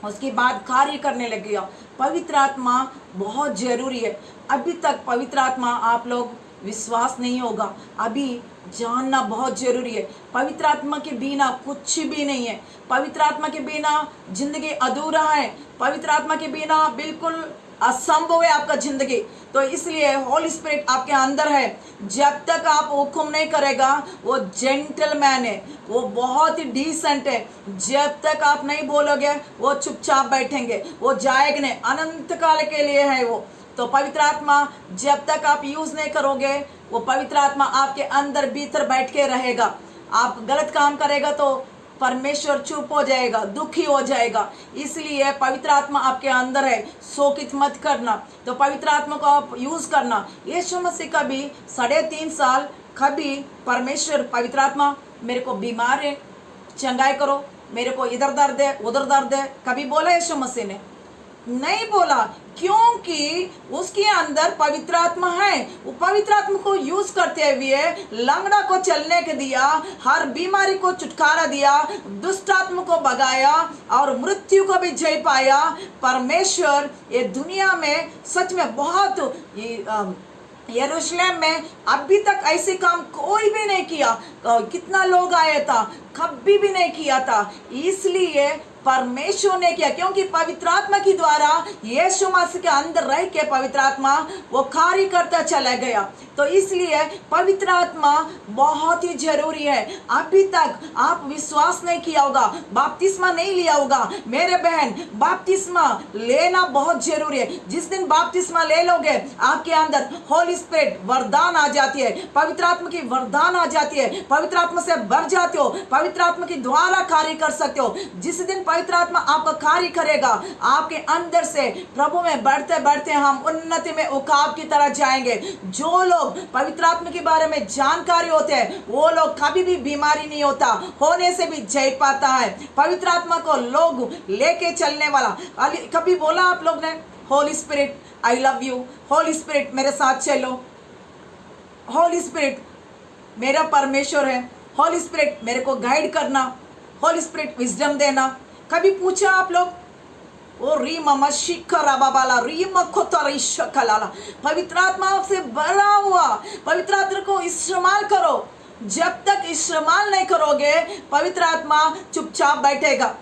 Speaker 1: उसके बाद कार्य करने लग गया। पवित्र आत्मा बहुत जरूरी है। अभी तक पवित्र आत्मा आप लोग विश्वास नहीं होगा, अभी जानना बहुत जरूरी है। पवित्र आत्मा के बिना कुछ भी नहीं है। पवित्र आत्मा के बिना जिंदगी अधूरा है। पवित्र आत्मा के बिना बिल्कुल असंभव है आपका जिंदगी। तो इसलिए होली स्पिरिट आपके अंदर है। जब तक आप हुक्म नहीं करेगा, वो जेंटलमैन है, वो बहुत ही डिसेंट है। जब तक आप नहीं बोलोगे वो चुपचाप बैठेंगे, वो जाएंगे नहीं, अनंत काल के लिए है वो। तो पवित्र आत्मा जब तक आप यूज नहीं करोगे, वो पवित्र आत्मा आपके अंदर भीतर बैठ के रहेगा। आप गलत काम करेगा तो परमेश्वर चुप हो जाएगा, दुखी हो जाएगा। इसलिए पवित्र आत्मा आपके अंदर है, शोकित मत करना। तो पवित्र आत्मा को आप यूज करना। यीशु मसीह का भी 3.5 साल कभी परमेश्वर पवित्र आत्मा मेरे को बीमार है चंगाई करो, मेरे को इधर दर्द है उधर दर्द है, कभी बोला यीशु मसीह ने? नहीं बोला, क्योंकि उसके अंदर पवित्र आत्मा है। वो पवित्र आत्मा को यूज करते हुए लंगड़ा को चलने के दिया, हर बीमारी को छुटकारा दिया, दुष्ट आत्मा को भगाया और मृत्यु को भी जय पाया। परमेश्वर ये दुनिया में सच में बहुत यरूशलेम में अभी तक ऐसे काम कोई भी नहीं किया। कितना लोग आया था, कभी भी नहीं किया था। इसलिए परमेश्वर ने किया, क्योंकि पवित्र आत्मा के द्वारा यीशु मसीह के अंदर रह के पवित्र आत्मा वो कार्य करता चला गया। तो इसलिए पवित्र आत्मा बहुत ही जरूरी है। अभी तक आप विश्वास नहीं किया होगा, बपतिस्मा नहीं लिया होगा, मेरे बहन बपतिस्मा लेना बहुत जरूरी है। जिस दिन बपतिस्मा ले लोगे आपके अंदर होली स्पिरिट वरदान आ जाती है, पवित्र आत्मा की वरदान आ जाती है, पवित्र आत्मा से भर जाते हो, पवित्र आत्मा के द्वारा कार्य कर सकते हो। जिस दिन पवित्र आत्मा आपका कार्य करेगा, आपके अंदर से प्रभु में बढ़ते बढ़ते हम उन्नति में उकाब की तरह जाएंगे। जो लोग पवित्र आत्मा के बारे में जानकारी होते हैं वो लोग कभी भी बीमारी नहीं होता, होने से भी जय पाता है। पवित्र आत्मा को लोग लेके चलने वाला, कभी बोला आप लोग ने Holi spirit I love you, Holi spirit मेरे साथ चलो, होली स्पिरिट मेरा परमेश्वर है, होली स्पिरिट मेरे को गाइड करना, होली स्पिरिट विजडम देना, कभी पूछा आप लोग? ओ री ममा शिखरा बाबाला री मखोतरी शकलाला, पवित्र आत्मा से भरा हुआ, पवित्र आत्मा को इस्तेमाल करो। जब तक इस्तेमाल नहीं करोगे पवित्र आत्मा चुपचाप बैठेगा।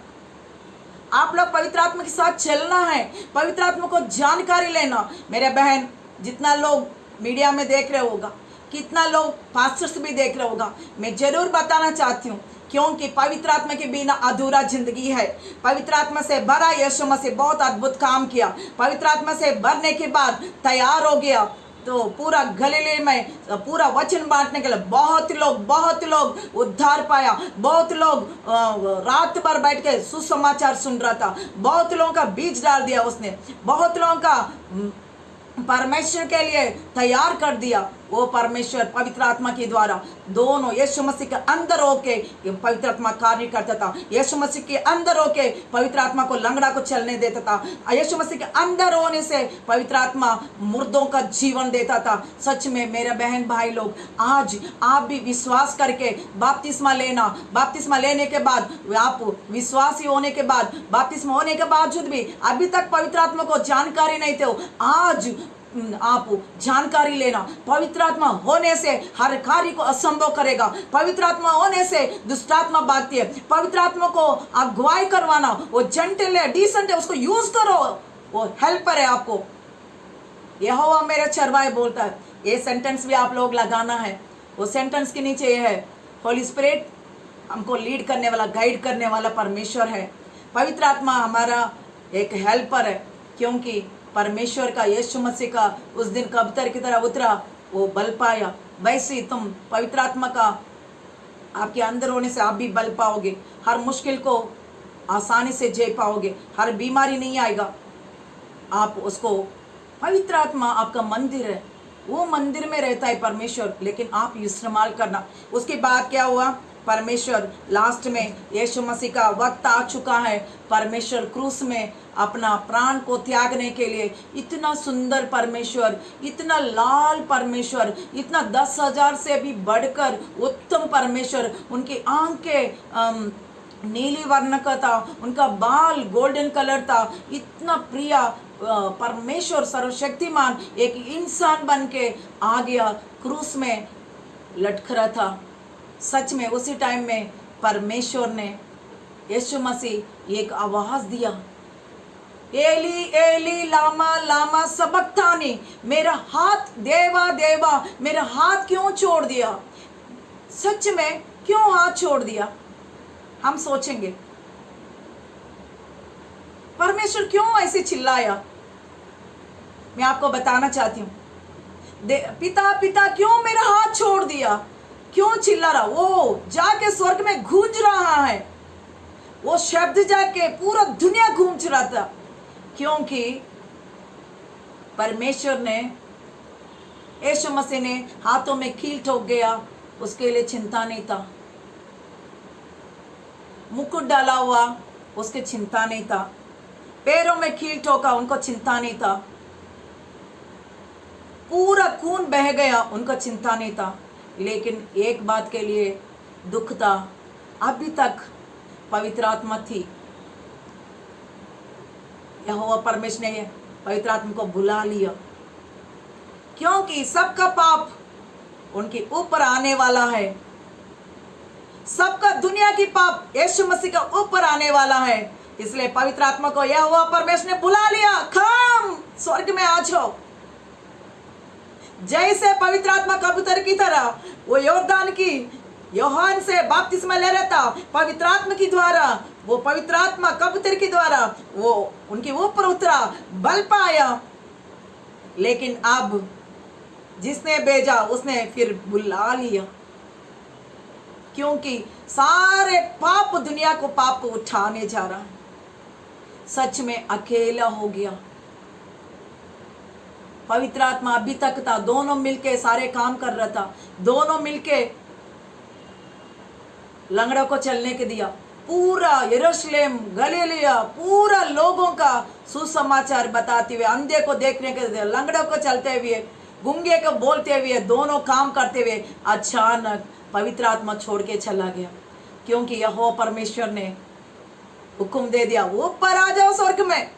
Speaker 1: आप लोग पवित्र आत्मा के साथ चलना है, पवित्र आत्मा को जानकारी लेना। मेरे बहन, जितना लोग मीडिया में देख रहे होगा, कितना लोग पास्टर्स भी देख रहे होगा, मैं जरूर बताना चाहती हूँ, क्योंकि पवित्र आत्मा के बिना अधूरा जिंदगी है। पवित्र आत्मा से भरा यीशु मसीह बहुत अद्भुत काम किया। पवित्र आत्मा से भरने के बाद तैयार हो गया तो पूरा गलीले में पूरा वचन बांटने के लिए बहुत लोग उद्धार पाया। बहुत लोग रात भर बैठ के सुसमाचार सुन रहा था। बहुत लोगों का बीज डाल दिया उसने, बहुत लोगों का परमेश्वर के लिए तैयार कर दिया। वो परमेश्वर पवित्र आत्मा के द्वारा दोनों यीशु मसीह के अंदर होके पवित्र आत्मा कार्य करता था। यीशु मसीह के अंदर होके पवित्र आत्मा को लंगड़ा को चलने देता था। यीशु मसीह के अंदर होने से पवित्र आत्मा मुर्दों का जीवन देता था। सच में मेरे बहन भाई लोग, आज आप भी विश्वास करके बपतिस्मा लेना। बपतिस्मा लेने के बाद आप विश्वासी होने के बाद, बपतिस्मा होने के बावजूद भी अभी तक पवित्र आत्मा को जानकारी नहीं थे, आज आप जानकारी लेना। पवित्र आत्मा होने से हर कार्य को असंभव करेगा। पवित्र आत्मा होने से दुष्ट आत्मा भागती है। पवित्र आत्मा को अगुवाई करवाना, वो जेंटल है, डिसेंट है, उसको यूज करो, वो हेल्पर है आपको। यहोवा मेरे चरवाहे बोलता है। ये सेंटेंस भी आप लोग लगाना है। वो सेंटेंस के नीचे ये है, होली स्पिरिट हमको लीड करने वाला, गाइड करने वाला परमेश्वर है। पवित्र आत्मा हमारा एक हेल्पर है, क्योंकि परमेश्वर का, यीशु मसीह का उस दिन कबूतर की तरह उतरा, वो बल पाया। वैसे तुम पवित्र आत्मा का आपके अंदर होने से आप भी बल पाओगे। हर मुश्किल को आसानी से जी पाओगे, हर बीमारी नहीं आएगा। आप उसको, पवित्र आत्मा आपका मंदिर है, वो मंदिर में रहता है परमेश्वर, लेकिन आप इस्तेमाल करना। उसके बाद क्या हुआ? परमेश्वर लास्ट में यीशु मसीह का वक्त आ चुका है। परमेश्वर क्रूस में अपना प्राण को त्यागने के लिए, इतना सुंदर परमेश्वर, इतना लाल परमेश्वर, इतना 10,000 से भी बढ़कर उत्तम परमेश्वर, उनकी आंखें नीली वर्ण का था, उनका बाल गोल्डन कलर था, इतना प्रिय परमेश्वर सर्वशक्तिमान एक इंसान बन के आ गया, क्रूस में लटक रहा था। सच में उसी टाइम में परमेश्वर ने, यीशु मसीह एक आवाज दिया, एली एली लामा लामा सबक्तानी, मेरा हाथ देवा देवा मेरा हाथ क्यों छोड़ दिया? सच में क्यों हाथ छोड़ दिया? हम सोचेंगे परमेश्वर क्यों ऐसे चिल्लाया। मैं आपको बताना चाहती हूँ, पिता पिता क्यों मेरा हाथ छोड़ दिया, क्यों चिल्ला रहा? वो जाके स्वर्ग में गूंज रहा है, वो शब्द जाके पूरा दुनिया गूंज रहा था, क्योंकि परमेश्वर ने, यीशु मसीह ने हाथों में कील ठोक गया, उसके लिए चिंता नहीं था। मुकुट डाला हुआ, उसके चिंता नहीं था। पैरों में कील ठोका, उनको चिंता नहीं था। पूरा खून बह गया, उनको चिंता नहीं था। लेकिन एक बात के लिए दुख था, अभी तक पवित्र आत्मा थी। यहोवा परमेश्वर ने पवित्र आत्मा को बुला लिया, क्योंकि सबका पाप उनके ऊपर आने वाला है। सबका दुनिया की पाप यीशु मसीह का ऊपर आने वाला है। इसलिए पवित्र आत्मा को यहोवा परमेश्वर ने बुला लिया, कम स्वर्ग में आ जाओ। जैसे पवित्र आत्मा कबूतर की तरह वो यॉर्दान की यूहन्ना से बपतिस्मा ले रहा था, पवित्र आत्मा की द्वारा, वो पवित्र आत्मा कबूतर की द्वारा वो उनके ऊपर उतरा, बल पाया। लेकिन अब जिसने भेजा उसने फिर बुला लिया, क्योंकि सारे पाप, दुनिया को पाप को उठाने जा रहा है। सच में अकेला हो गया। पवित्र आत्मा अभी तक था, दोनों मिलके सारे काम कर रहा था, दोनों मिलके लंगड़ों को चलने के दिया, पूरा यरूशलेम गलीलिया पूरा लोगों का सुसमाचार बताते हुए, अंधे को देखने के दिया, लंगड़ों को चलते हुए, गूंगे को बोलते हुए, दोनों काम करते हुए अचानक पवित्र आत्मा छोड़ के चला गया। क्योंकि यहोवा परमेश्वर ने हुक्म दे दिया, ऊपर आ जाओ स्वर्ग में।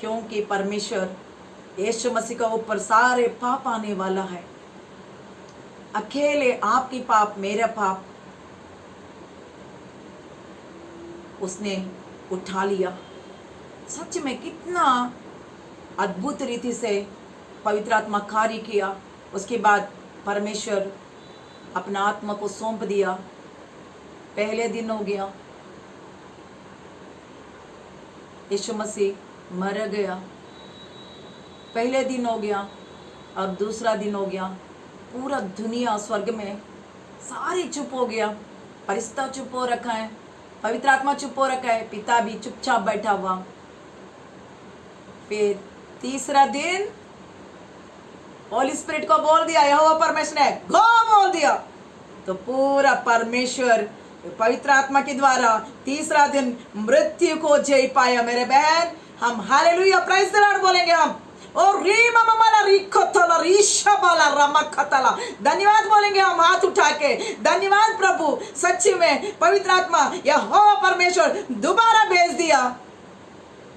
Speaker 1: क्योंकि परमेश्वर यीशु मसीह का ऊपर सारे पाप आने वाला है। अकेले आपकी पाप, मेरा पाप उसने उठा लिया। सच में कितना अद्भुत रीति से पवित्र आत्मा कार्य किया। उसके बाद परमेश्वर अपना आत्मा को सौंप दिया। पहले दिन हो गया, यीशु मसीह मर गया। पहले दिन हो गया और दूसरा दिन हो गया। पूरा दुनिया स्वर्ग में सारे चुप हो गया। फरिश्ता चुप हो रखा है, पवित्र आत्मा चुप हो रखा है, पिता भी चुपचाप बैठा हुआ। फिर तीसरा दिन होली स्पिरिट को बोल दिया, यहोवा परमेश्वर ने गो बोल दिया। तो पूरा परमेश्वर पवित्र आत्मा के द्वारा तीसरा दिन मृत्यु को जय पाया। मेरे बहन, हम हालेलुया प्रेज द लॉर्ड बोलेंगे। हम और रीमा ममला रिखतला रीशबला रमखतला, धन्यवाद बोलेंगे हम हाथ उठा के। धन्यवाद प्रभु, सच्ची में पवित्र आत्मा यहोवा परमेश्वर दोबारा भेज दिया,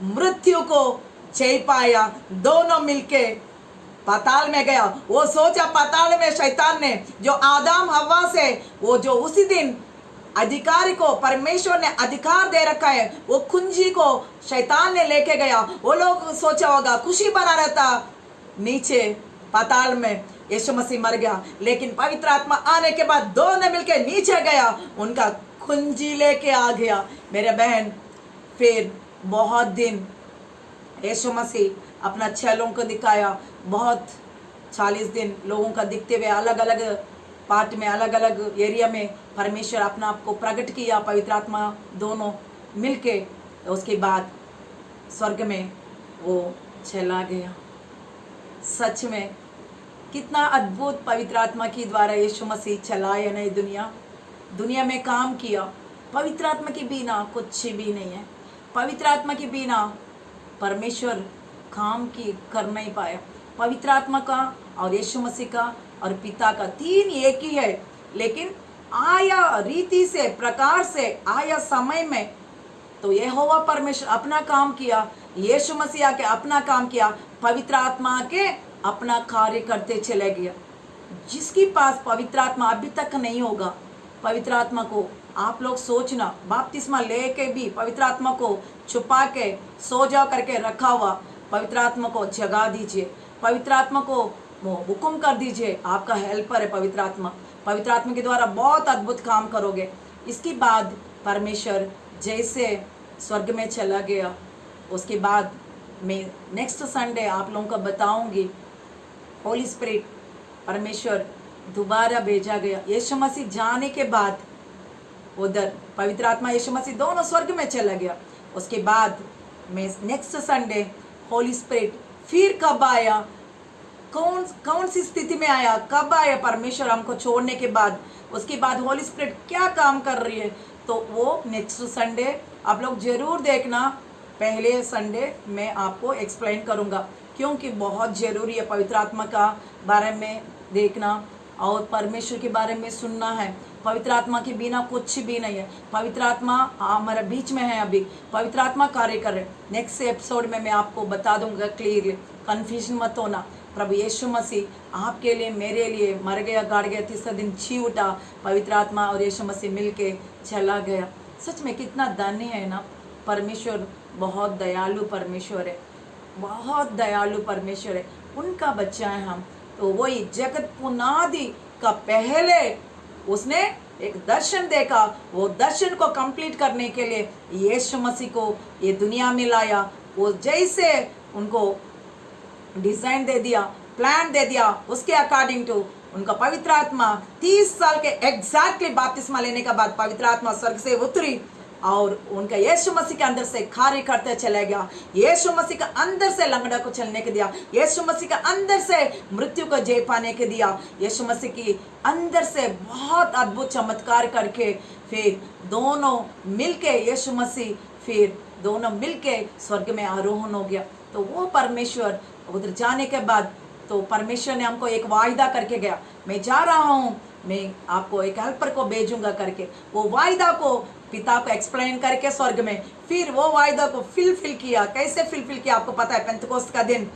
Speaker 1: मृत्यु को जय पाया। दोनों मिलके पाताल में गया। वो सोचा पाताल में शैतान ने जो आदम हव्वा से वो जो उसी दिन अधिकारी को परमेश्वर ने अधिकार दे रखा है, वो कुंजी को शैतान ने लेके गया। वो लोग सोचा होगा खुशी बना रहता, नीचे पाताल में यीशु मसीह मर गया। लेकिन पवित्र आत्मा आने के बाद दोनों मिलके नीचे गया, उनका कुंजी लेके आ गया। मेरे बहन, फिर बहुत दिन यीशु मसीह अपना चेलों को दिखाया। बहुत 40 दिन लोगों का दिखते हुए अलग अलग पार्ट में, अलग अलग एरिया में परमेश्वर अपना आप को प्रकट किया, पवित्र आत्मा दोनों मिलके। तो उसके बाद स्वर्ग में वो चला गया। सच में कितना अद्भुत पवित्र आत्मा के द्वारा यीशु मसीह चलाया नहीं दुनिया में काम किया। पवित्र आत्मा के बिना कुछ भी नहीं है। पवित्र आत्मा के बिना परमेश्वर काम की कर नहीं पाया। पवित्र आत्मा का और यीशु मसीह का और पिता का तीन एक ही है, लेकिन आया रीति से, प्रकार से, आया समय में तो यहोवा परमेश्वर अपना काम किया, यीशु मसीह आके अपना काम किया, पवित्र आत्मा के अपना कार्य करते चले गया। जिसके पास पवित्र आत्मा अभी तक नहीं होगा, पवित्र आत्मा को आप लोग सोचना, बपतिस्मा लेके भी पवित्र आत्मा को छुपा के सो जाओ करके रखा हुआ, पवित्र आत्मा को जगा दीजिए, पवित्र आत्मा को हुक्म कर दीजिए। आपका हेल्पर है पवित्र आत्मा। पवित्र आत्मा के द्वारा बहुत अद्भुत काम करोगे। इसके बाद परमेश्वर जैसे स्वर्ग में चला गया, उसके बाद मैं नेक्स्ट संडे आप लोगों को बताऊंगी होली स्पिरिट परमेश्वर दोबारा भेजा गया। यीशु मसीह जाने के बाद उधर पवित्र आत्मा यीशु मसीह दोनों स्वर्ग में चला गया। उसके बाद मैं नेक्स्ट संडे होली स्पिरिट फिर कब आया, कौन सी स्थिति में आया, कब आया परमेश्वर हमको छोड़ने के बाद, उसके बाद होली स्पिरिट क्या काम कर रही है, तो वो नेक्स्ट संडे आप लोग जरूर देखना। पहले संडे मैं आपको एक्सप्लेन करूँगा, क्योंकि बहुत ज़रूरी है पवित्र आत्मा का बारे में देखना और परमेश्वर के बारे में सुनना है। पवित्र आत्मा के बिना कुछ भी नहीं है। पवित्र आत्मा हमारे बीच में है, अभी पवित्र आत्मा कार्य कर रहे। नेक्स्ट एपिसोड में मैं आपको बता दूंगा क्लियरली, कन्फ्यूजन मत होना। प्रभु यीशु मसीह आपके लिए, मेरे लिए मर गया, गाड़ गया, तीसरा दिन जी उठा, पवित्र आत्मा और यीशु मसीह मिल के चला गया। सच में कितना धन्य है ना। परमेश्वर बहुत दयालु परमेश्वर है, बहुत दयालु परमेश्वर है, उनका बच्चा है हम। तो वही जगत पुनादि का पहले उसने एक दर्शन देखा, वो दर्शन को कंप्लीट करने के लिए यीशु मसीह को ये दुनिया में लाया। वो जैसे उनको डिजाइन दे दिया, प्लान दे दिया, उसके अकॉर्डिंग टू उनका पवित्र आत्मा 30 साल के एग्जैक्टली बपतिस्मा लेने के बाद पवित्र आत्मा स्वर्ग से उतरी और उनका यीशु मसीह के अंदर से कार्य करते चला गया। यीशु मसीह के अंदर से लंगड़ा को चलने के दिया, यीशु मसीह के अंदर से मृत्यु को जय पाने के दिया, यीशु मसीह की अंदर से बहुत अद्भुत चमत्कार करके फिर दोनों मिलके यीशु मसीह फिर दोनों मिलके स्वर्ग में आरोहण हो गया। तो वो परमेश्वर उधर जाने के बाद तो परमेश्वर ने हमको एक वायदा करके गया, मैं जा रहा हूँ, मैं आपको एक हेल्पर को भेजूंगा करके। वो वायदा को पिता को एक्सप्लेन करके स्वर्ग में फिर वो वायदा को फिल किया। कैसे फिल किया आपको पता है? पेंतकोस्त का दिन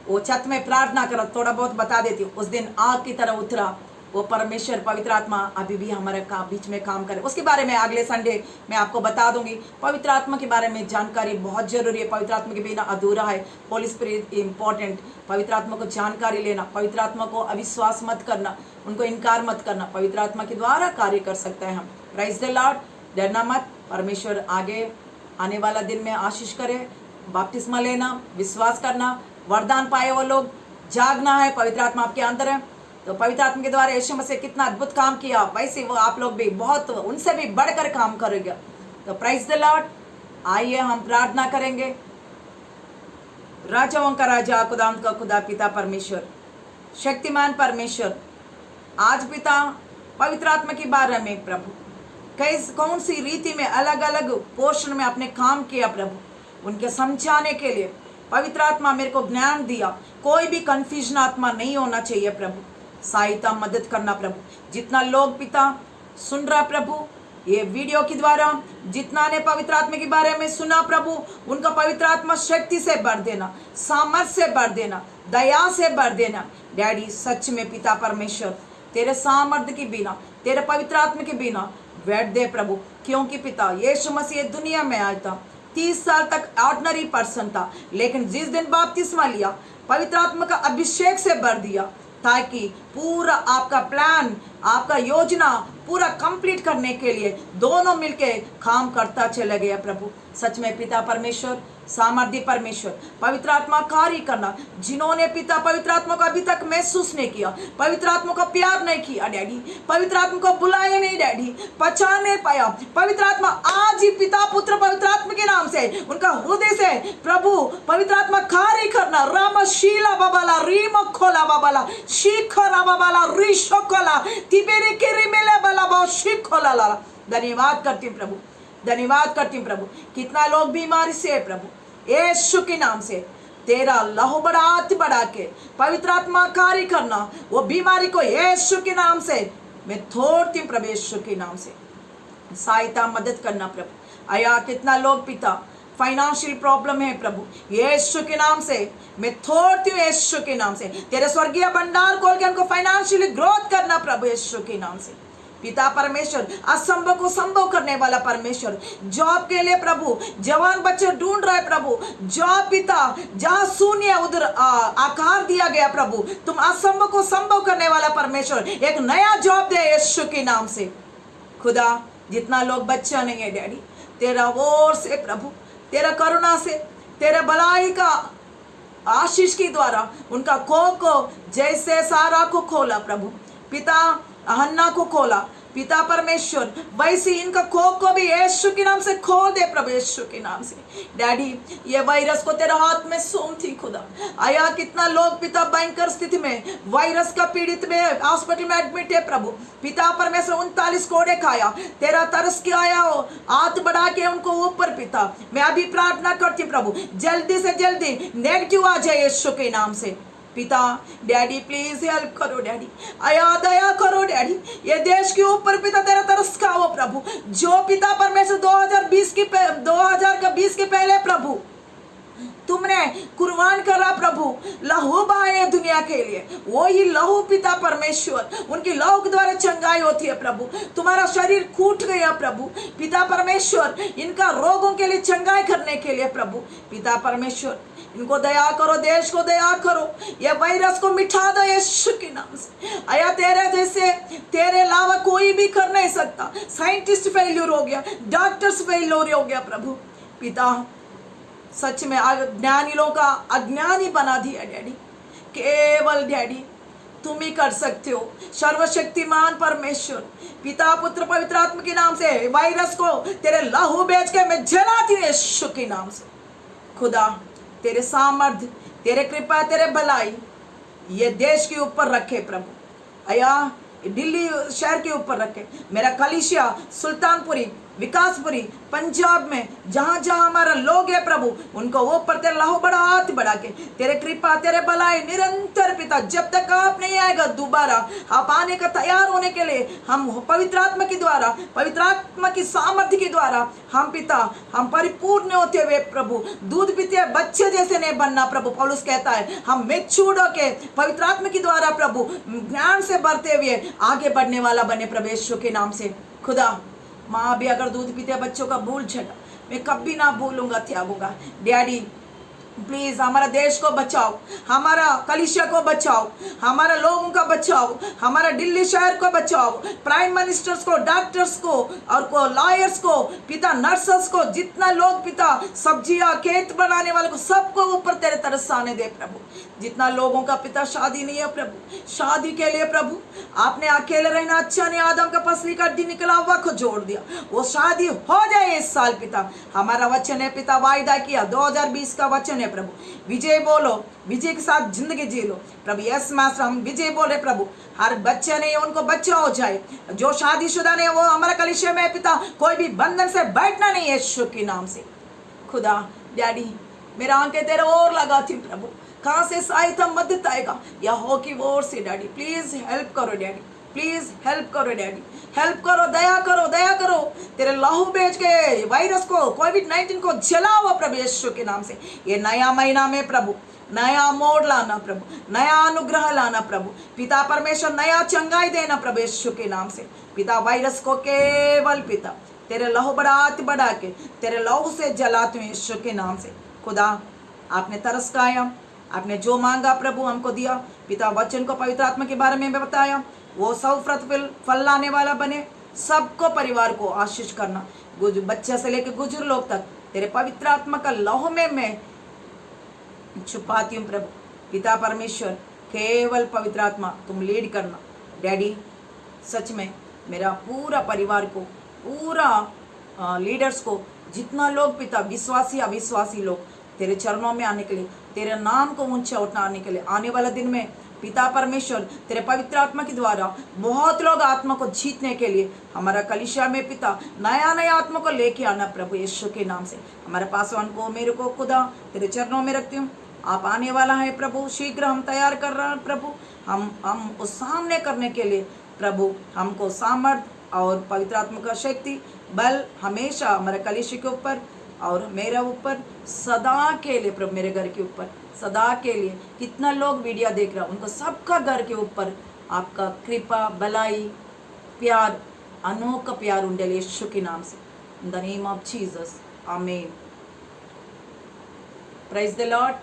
Speaker 1: वो छत में प्रार्थना करा, थोड़ा बहुत बता देती हूँ। उस दिन आग की तरह उतरा वो परमेश्वर पवित्र आत्मा अभी भी हमारे बीच में काम करे। उसके बारे में अगले संडे मैं आपको बता दूंगी। पवित्र आत्मा के बारे में जानकारी बहुत जरूरी है, पवित्र आत्मा के बिना अधूरा है। होली स्पिरिट इम्पोर्टेंट, पवित्र आत्मा को जानकारी लेना, पवित्र आत्मा को अविश्वास मत करना, उनको इनकार मत करना, पवित्र आत्मा के द्वारा कार्य कर सकते हैं हम। प्राइज द लॉर्ड, डरना मत। परमेश्वर आगे आने वाला दिन में आशीष करे। बपतिस्मा लेना, विश्वास करना, वरदान पाए वो लोग, जागना है, पवित्र आत्मा आपके अंदर है। तो पवित्र आत्मा के द्वारा यीशु मसीह कितना अद्भुत काम किया, वैसे वो आप लोग भी बहुत उनसे भी बढ़कर काम करेंगे। तो प्राइज द लॉर्ड। आइए हम प्रार्थना करेंगे। राजाओं का राजा, खुदाम का खुदा, पिता परमेश्वर, शक्तिमान परमेश्वर, आज पिता पवित्र आत्मा के बारे में प्रभु कौन सी रीति में अलग अलग पोर्शन में आपने काम किया प्रभु, उनके समझाने के लिए पवित्र आत्मा मेरे को ज्ञान दिया। कोई भी कंफ्यूजन आत्मा नहीं होना चाहिए प्रभु, सहायता मदद करना प्रभु। जितना लोग पिता सुन रहा प्रभु ये वीडियो के द्वारा, जितना ने पवित्र आत्मा के बारे में सुना प्रभु, उनका पवित्र आत्मा शक्ति से भर देना, सामर्थ से भर देना, दया से भर देना। डैडी सच में पिता परमेश्वर तेरे सामर्थ्य के बिना, तेरे पवित्र आत्मा के बिना बैठ दे प्रभु, क्योंकि पिता यीशु मसीह दुनिया में आया था, 30 साल तक ऑर्डिनरी पर्सन था, लेकिन जिस दिन बपतिस्मा लिया पवित्र आत्मा का अभिषेक से भर दिया, ताकि पूरा आपका प्लान, आपका योजना पूरा कंप्लीट करने के लिए दोनों मिलके काम करता चला गया प्रभु। सच में पिता परमेश्वर, सामर्थ्य परमेश्वर, पवित्र आत्मा कार्य करना। जिन्होंने पिता पवित्र आत्मा को अभी तक महसूस नहीं किया, पवित्र आत्मा को प्यार नहीं किया डैडी, पवित्र आत्मा को बुलाया नहीं डैडी, पहचान नहीं पाया, पवित्र आत्मा आज ही पिता पुत्र पवित्र आत्मा के नाम से उनका हृदय से प्रभु पवित्र आत्मा कार्य करना। राम शीला बाबाला रीम खोला बाबाला शिखरा बाबाला रिशोकोला तिबेरे के रिमेला बाला बा शिखोला ला। धन्यवाद करती हूँ प्रभु, धन्यवाद करती हूँ प्रभु। कितना लोग बीमारी से है प्रभु, यीशु के नाम से तेरा लहू बढ़ा के पवित्र आत्मा कार्य करना, वो बीमारी को यीशु के नाम से मैं तोड़ती हूँ प्रभु, यीशु के नाम से सहायता मदद करना प्रभु। आया कितना लोग पिता फाइनेंशियल प्रॉब्लम है प्रभु, यीशु के नाम से मैं तोड़ती हूँ, यीशु के नाम से तेरे स्वर्गीय भंडार खोल के उनको फाइनेंशियली ग्रोथ करना प्रभु, यीशु के नाम से। पिता परमेश्वर असंभव को संभव करने वाला परमेश्वर, जॉब के लिए प्रभु जवान बच्चे ढूंढ रहे प्रभु, जॉब पिता जहां शून्य उधर आकार दिया गया प्रभु, तुम असंभव को संभव करने वाला परमेश्वर, एक नया जॉब दे यीशु के नाम से। खुदा जितना लोग बच्चा नहीं है डैडी, तेरा ओर से प्रभु, तेरा करुणा से, तेरे भलाई का आशीष के द्वारा उनका कोख को जैसे सारा को खोला प्रभु, पिता हन्ना को खोला पिता परमेश्वर, वैसे इनका कोख को भी यीशु के नाम से खोल दे प्रभु, यीशु के नाम से। डैडी ये वायरस को तेरे हाथ में सौंपती खुदा। आया कितना लोग पिता भयंकर स्थिति में वायरस का पीड़ित में हॉस्पिटल में एडमिट है प्रभु, पिता परमेश्वर 39 कोड़े खाया, तेरा तरस के आया हो, हाथ बढ़ा के उनको ऊपर पिता मैं अभी प्रार्थना करती प्रभु, जल्दी से जल्दी नेगेटिव आ जाए यीशु के नाम से। पिता डैडी प्लीज हेल्प करो डैडी, आया दया करो डैडी, ये देश के ऊपर पिता तेरा तरस खाओ प्रभु। जो पिता परमेश्वर 2020 के पहले प्रभु
Speaker 2: तुमने कुर्बान करा प्रभु, लहू बहाए दुनिया के लिए, वो ही लहू पिता परमेश्वर, उनकी लहू के द्वारा चंगाई होती है प्रभु। तुम्हारा शरीर कूट गया प्रभु पिता परमेश्वर, इनका रोगों के लिए चंगाई करने के लिए प्रभु पिता परमेश्वर, इनको दया करो, देश को दया करो, ये वायरस को मिटा दो यीशु के नाम से। आया तेरे जैसे, तेरे अलावा कोई भी कर नहीं सकता। साइंटिस्ट फेल्यूर हो गया, डॉक्टर्स फेल्यूर हो गया प्रभु पिता, सच में ज्ञानी लोगों का अज्ञानी बना दिया डैडी। केवल डैडी तुम ही कर सकते हो, सर्वशक्तिमान परमेश्वर पिता पुत्र पवित्र आत्मा के नाम से वायरस को तेरे लहू बेच के मैं जलाती हूँ यीशु के नाम से। खुदा तेरे सामर्थ्य, तेरे कृपा, तेरे भलाई ये देश के ऊपर रखे प्रभु। अया दिल्ली शहर के ऊपर रखे, मेरा कलिसिया सुल्तानपुरी, विकासपुरी, पंजाब में जहाँ जहाँ हमारा लोग है प्रभु, उनको वो पर तेरे लहू बड़ा हाथ बढ़ा के, तेरे कृपा, तेरे भलाई निरंतर पिता, जब तक आप नहीं आएगा दोबारा, आप आने का तैयार होने के लिए हम पवित्र आत्मा के द्वारा, पवित्र आत्मा की सामर्थ्य के द्वारा हम पिता, हम परिपूर्ण होते हुए प्रभु, दूध पीते बच्चे जैसे नहीं बनना प्रभु। पौलुस कहता है हम मेच्योर होके पवित्र आत्मा के द्वारा प्रभु ज्ञान से बढ़ते हुए आगे बढ़ने वाला बने प्रभु यीशु के नाम से। खुदा माँ भी अगर दूध पीते बच्चों का भूल चला, मैं कभी ना भूलूंगा, त्यागूंगा। डैडी प्लीज हमारा देश को बचाओ, हमारा कलिसिया को बचाओ, हमारा लोगों का बचाओ, हमारा दिल्ली शहर को बचाओ, प्राइम मिनिस्टर्स को, डॉक्टर्स को और को लॉयर्स को पिता, नर्सेस को, जितना लोग पिता सब्जियां खेत बनाने वाले को, सबको ऊपर तेरे तरस आने दे प्रभु। जितना लोगों का पिता शादी नहीं है प्रभु, शादी के लिए प्रभु आपने अकेले रहना अच्छा नहीं, आदम का पसली का डी निकला हुआ को जोड़ दिया, वो शादी हो जाए इस साल पिता। हमारा वचन है पिता, वायदा किया 2020 का वचन है प्रभु, विजय बोलो, विजय के साथ जिंदगी जी लो प्रभु। यस मास्टर हम विजय बोले प्रभु, हर बच्चे नहीं उनको बच्चा हो जाए, जो शादीशुदा नहीं वो हमारा कलिसिया में पिता कोई भी बंधन से बैठना नहीं है यीशु के नाम से। खुदा डैडी मेरा आंखें तेरे और लगाती हूँ प्रभु, कहाँ से सहायता मदद आएगा, या हो की ओर से डैडी प्लीज हेल्प करो डैडी, प्लीज हेल्प करो डैडी, हेल्प करो, दया करो, दया करो। तेरे लहू बेच के वायरस को, कोविड-19 को जलाओ प्रभु यीशु के नाम से। ये नया महीना में प्रभु नया मोड़ लाना प्रभु, नया अनुग्रह लाना प्रभु पिता परमेश्वर, नया चंगाई देना प्रभु यीशु के नाम से पिता। वायरस को केवल पिता तेरे लहू बढ़ा के तेरे लहू से जलाते हैं यीशु के नाम से। खुदा आपने तरस खाया, आपने जो मांगा प्रभु हमको दिया पिता। वचन को पवित्र आत्मा के बारे में बताया, वो 100% फल लाने वाला बने, सबको परिवार को आशीष करना, बच्चे से लेकर गुजर लोग तक तेरे पवित्र आत्मा का लहू में मैं छुपाती हूँ प्रभु पिता परमेश्वर। केवल पवित्र आत्मा तुम लीड करना डैडी। सच में मेरा पूरा परिवार को, पूरा लीडर्स को, जितना लोग पिता विश्वासी अविश्वासी लोग तेरे चरणों में आने के लिए, तेरे नाम को ऊंचा उठाने के लिए, आने वाला दिन में पिता परमेश्वर तेरे पवित्र आत्मा के द्वारा बहुत लोग आत्मा को जीतने के लिए हमारा कलिसिया में पिता नया नया आत्मा को लेके आना प्रभु यीशु के नाम से। हमारे पासवान को, मेरे को खुदा तेरे चरणों में रखती हूँ। आप आने वाला है प्रभु, शीघ्र हम तैयार कर रहे हैं प्रभु। हम उस सामने करने के लिए प्रभु हमको सामर्थ्य और पवित्र आत्मा का शक्ति बल हमेशा हमारे कलिसिया के ऊपर और मेरे ऊपर सदा के लिए प्रभु, मेरे घर के ऊपर सदा के लिए। कितना लोग वीडियो देख रहा, उनको सबका घर के ऊपर आपका कृपा, भलाई, प्यार, अनोखा प्यार उंडेले यीशु के नाम से। In the name of Jesus, आमीन। Praise the Lord.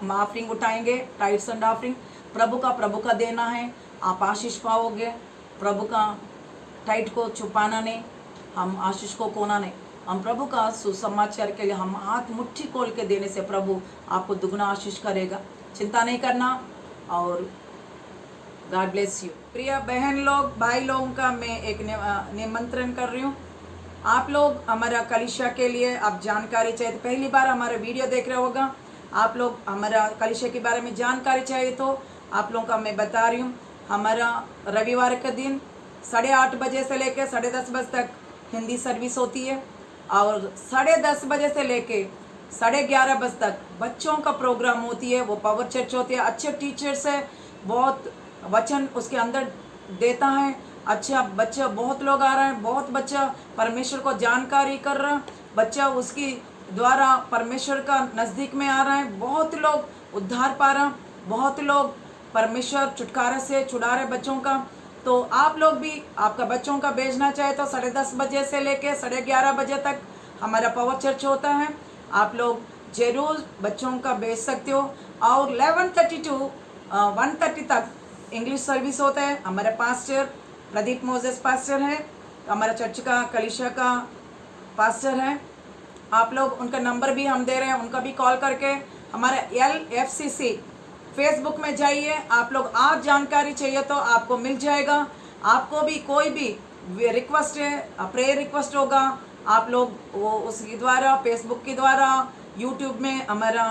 Speaker 2: हम ऑफरिंग उठाएंगे, टाइट्स एंड ऑफरिंग प्रभु का देना है। आप आशीष पाओगे, प्रभु का टाइट को छुपाना नहीं, हम आशीष को कोना नहीं। हम प्रभु का सुसमाचार के लिए हम हाथ मुट्ठी खोल के देने से प्रभु आपको दुगना आशीष करेगा, चिंता नहीं करना। और गॉड ब्लेस यू। प्रिय बहन लोग, भाई लोगों का मैं एक निमंत्रण कर रही हूँ। आप लोग हमारा कलिसिया के लिए आप जानकारी चाहिए, तो पहली बार हमारा वीडियो देख रहे होगा, आप लोग हमारा कलिसिया के बारे में जानकारी चाहिए तो आप लोगों का मैं बता रही हूँ। हमारा रविवार के दिन 8:30 बजे से लेकर 10:30 बजे तक हिंदी सर्विस होती है, और 10:30 बजे से लेके 11:30 बजे तक बच्चों का प्रोग्राम होती है। वो पावर चर्च होती है, अच्छे टीचर्स है, बहुत वचन उसके अंदर देता है। अच्छा बच्चा, बहुत लोग आ रहे हैं, बहुत बच्चा परमेश्वर को जानकारी कर रहा है, बच्चा उसकी
Speaker 1: द्वारा परमेश्वर का नज़दीक में आ रहे हैं, बहुत लोग उद्धार पा रहे हैं, बहुत लोग परमेश्वर छुटकारे से छुड़ा रहे बच्चों का। तो आप लोग भी आपका बच्चों का भेजना चाहे तो 10:30 बजे से लेके 11:30 बजे तक हमारा पावर चर्च होता है। आप लोग जरूर बच्चों का भेज सकते हो। और 11:30 to 1:30 तक इंग्लिश सर्विस होता है। हमारे पास्टर प्रदीप मोजेस पास्टर है, हमारा चर्च का कलीसिया का पास्टर है। आप लोग उनका नंबर भी हम दे रहे हैं, उनका भी कॉल करके हमारे LFCC फेसबुक में जाइए। आप लोग आज जानकारी चाहिए तो आपको मिल जाएगा। आपको भी कोई भी रिक्वेस्ट है, प्रेयर रिक्वेस्ट होगा, आप लोग वो उसके द्वारा फेसबुक के द्वारा यूट्यूब में हमारा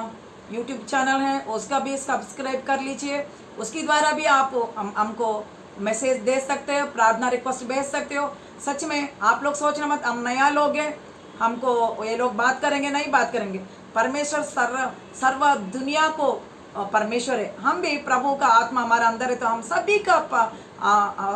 Speaker 1: यूट्यूब चैनल है उसका भी सब्सक्राइब कर लीजिए। उसके द्वारा भी आप हमको मैसेज दे सकते हो, प्रार्थना रिक्वेस्ट भेज सकते हो। सच में आप लोग सोचना मत हम नया लोग हैं, हमको ये लोग बात करेंगे, नहीं बात करेंगे। परमेश्वर सर्व दुनिया को परमेश्वर है। हम भी प्रभु का आत्मा हमारा अंदर है, तो हम सभी का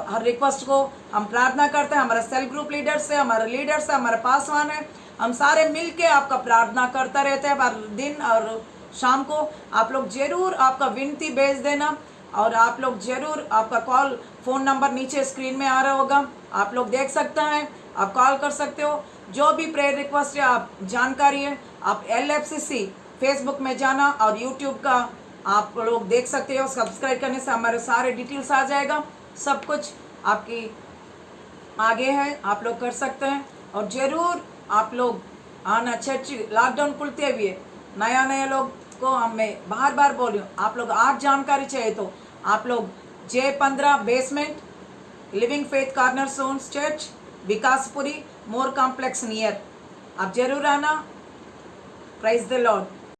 Speaker 1: हर रिक्वेस्ट को हम प्रार्थना करते हैं। हमारा सेल ग्रुप लीडर्स है, हमारे लीडर्स है, हमारे पासवान है, हम सारे मिल के आपका प्रार्थना करते रहते हैं हर दिन और शाम को। आप लोग जरूर आपका विनती भेज देना और आप लोग जरूर आपका कॉल फ़ोन नंबर नीचे स्क्रीन में आ रहा होगा, आप लोग देख सकते हैं, आप कॉल कर सकते हो। जो भी प्रेयर रिक्वेस्ट है, आप जानकारी है, आप LFCC फेसबुक में जाना और यूट्यूब का आप लोग देख सकते हो। सब्सक्राइब करने से हमारे सारे डिटेल्स आ जाएगा, सब कुछ आपकी आगे है, आप लोग कर सकते हैं। और ज़रूर आप लोग आना चर्च। लॉकडाउन खुलते हुए नया लोग को मैं बार बार बोल रही हूँ, आप लोग आज जानकारी चाहिए तो आप लोग J15 basement living faith corner sons church, Vikaspuri, More complex near, आप जरूर आना। Praise the Lord.